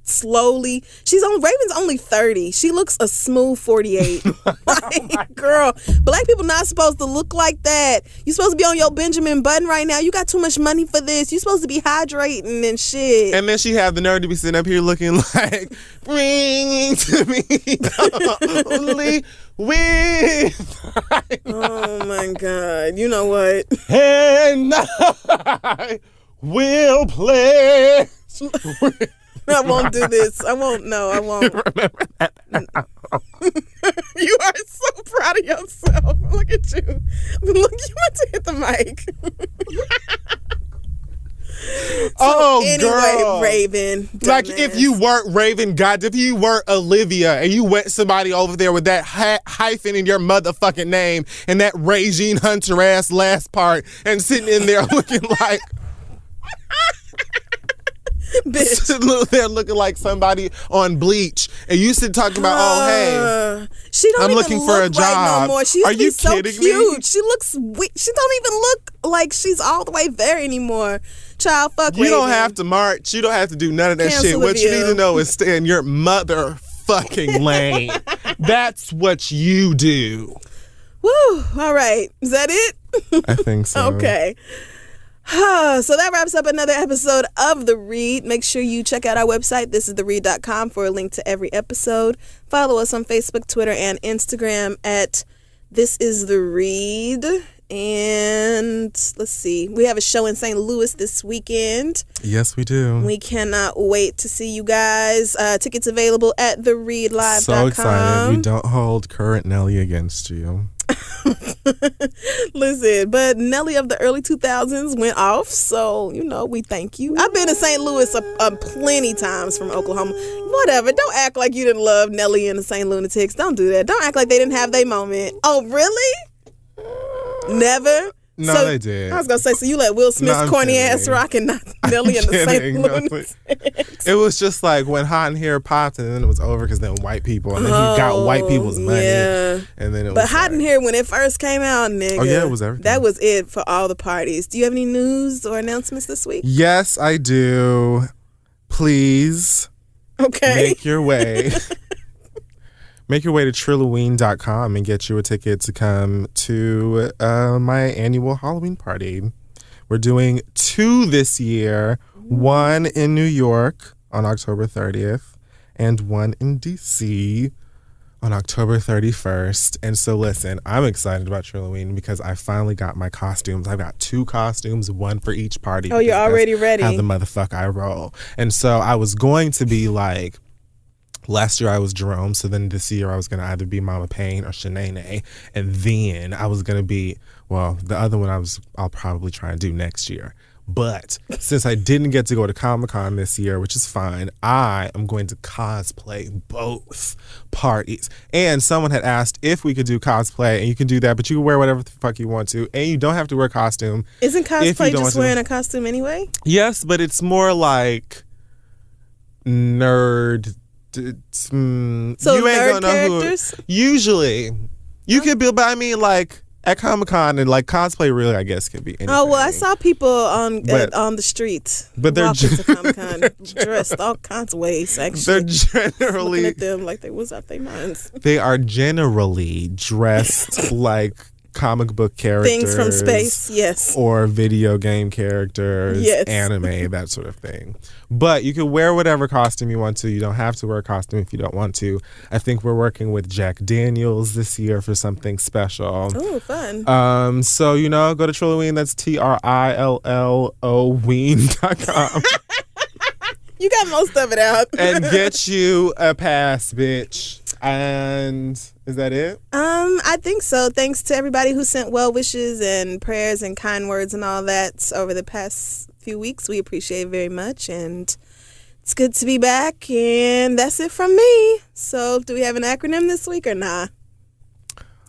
slowly. Raven's only 30. She looks a smooth 48. Like, girl, black people not supposed to look like that. You supposed to be on your Benjamin Button right now. You got too much money for this. You supposed to be hydrating and shit. And then she have the nerve to be sitting up here looking like, bring to me only with. Oh my God. You know what? And I will play. I won't do this. I won't. No, I won't. Remember that? You are so proud of yourself. Look at you. Look, you want to hit the mic. Girl. Raven. Like, if you weren't Raven, God, if you weren't Olivia and you went somebody over there with that hyphen in your motherfucking name and that Regine Hunter ass last part and sitting in there looking like... Bitch. They're looking like somebody on Bleach, and you sit talking about, oh hey, I'm looking for a job. Right no more. She used Are to be you so kidding cute. me? She looks weak. She don't even look like she's all the way there anymore. Child, fuck. You Raven. don't have to march. You don't have to do none of that shit. What you need to know is stay in your motherfucking lane. That's what you do. Woo! All right, is that it? I think so. Okay. So that wraps up another episode of The Read. Make sure you check out our website, thisistheread.com, for a link to every episode. Follow us on Facebook, Twitter, and Instagram at This Is The Read. And let's see, we have a show in St. Louis this weekend. Yes, we do. We cannot wait to see you guys. Tickets available at thereadlive.com. So excited. We don't hold current Nelly against you. Listen, but Nelly of the early 2000s went off, so we thank you. I've been to St. Louis plenty times from Oklahoma. Whatever, don't act like you didn't love Nelly and the St. Lunatics. Don't do that. Don't act like they didn't have their moment. Oh, really? Never? No, they did. I was gonna say, so you let Will Smith's corny ass rock and not Nelly and the St. Lunatics. It was just like when Hot in Here popped, and then it was over because then white people, and then he got white people's money, and then it was. But Hot in Here, when it first came out, nigga. Oh yeah, it was everything. That was it for all the parties. Do you have any news or announcements this week? Yes, I do. Please, make your way. Make your way to Trilloween.com and get you a ticket to come to my annual Halloween party. We're doing 2 this year, 1 in New York on October 30th and 1 in DC on October 31st. And so listen, I'm excited about Trilloween because I finally got my costumes. I've got 2 costumes, one for each party. Oh, you're already ready. How the motherfucker I roll. And so I was going to be like, last year I was Jerome, so then this year I was going to either be Mama Payne or Shanae. And then I was going to be, well, the other one I'll probably try and do next year. But since I didn't get to go to Comic-Con this year, which is fine, I am going to cosplay both parties. And someone had asked if we could do cosplay, and you can do that, but you can wear whatever the fuck you want to, and you don't have to wear a costume. Isn't cosplay just wearing a costume anyway? Yes, but it's more like nerd. So you ain't nerd gonna know characters? Usually. You could be, but I mean, like, at Comic-Con, and like cosplay really, I guess, can be anything. Oh, well, I saw people on the streets but they're walking to Comic-Con dressed all kinds of ways, actually. They're generally... Looking at them like they was out their minds. They are generally dressed like comic book characters. Things from space, yes. Or video game characters, yes. Anime, that sort of thing. But you can wear whatever costume you want to. You don't have to wear a costume if you don't want to. I think we're working with Jack Daniels this year for something special. Oh, fun. So, go to Trilloween. That's TRILLOWeen.com. You got most of it out. And get you a pass, bitch. And is that it? I think so. Thanks to everybody who sent well wishes and prayers and kind words and all that over the past few weeks. We appreciate it very much, and it's good to be back. And that's it from me. So, do we have an acronym this week or nah?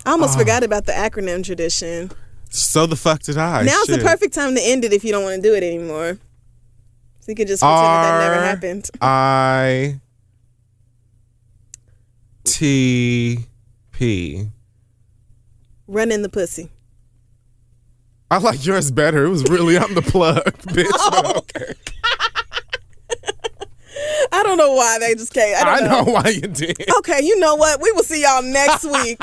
I almost forgot about the acronym tradition. So the fuck did I? Now's the perfect time to end it if you don't want to do it anymore. So you could just pretend that never happened. ITP. Run in the pussy. I like yours better. It was really on the plug, bitch. Oh. Okay. I don't know why they just came. I know why you did. Okay, you know what? We will see y'all next week.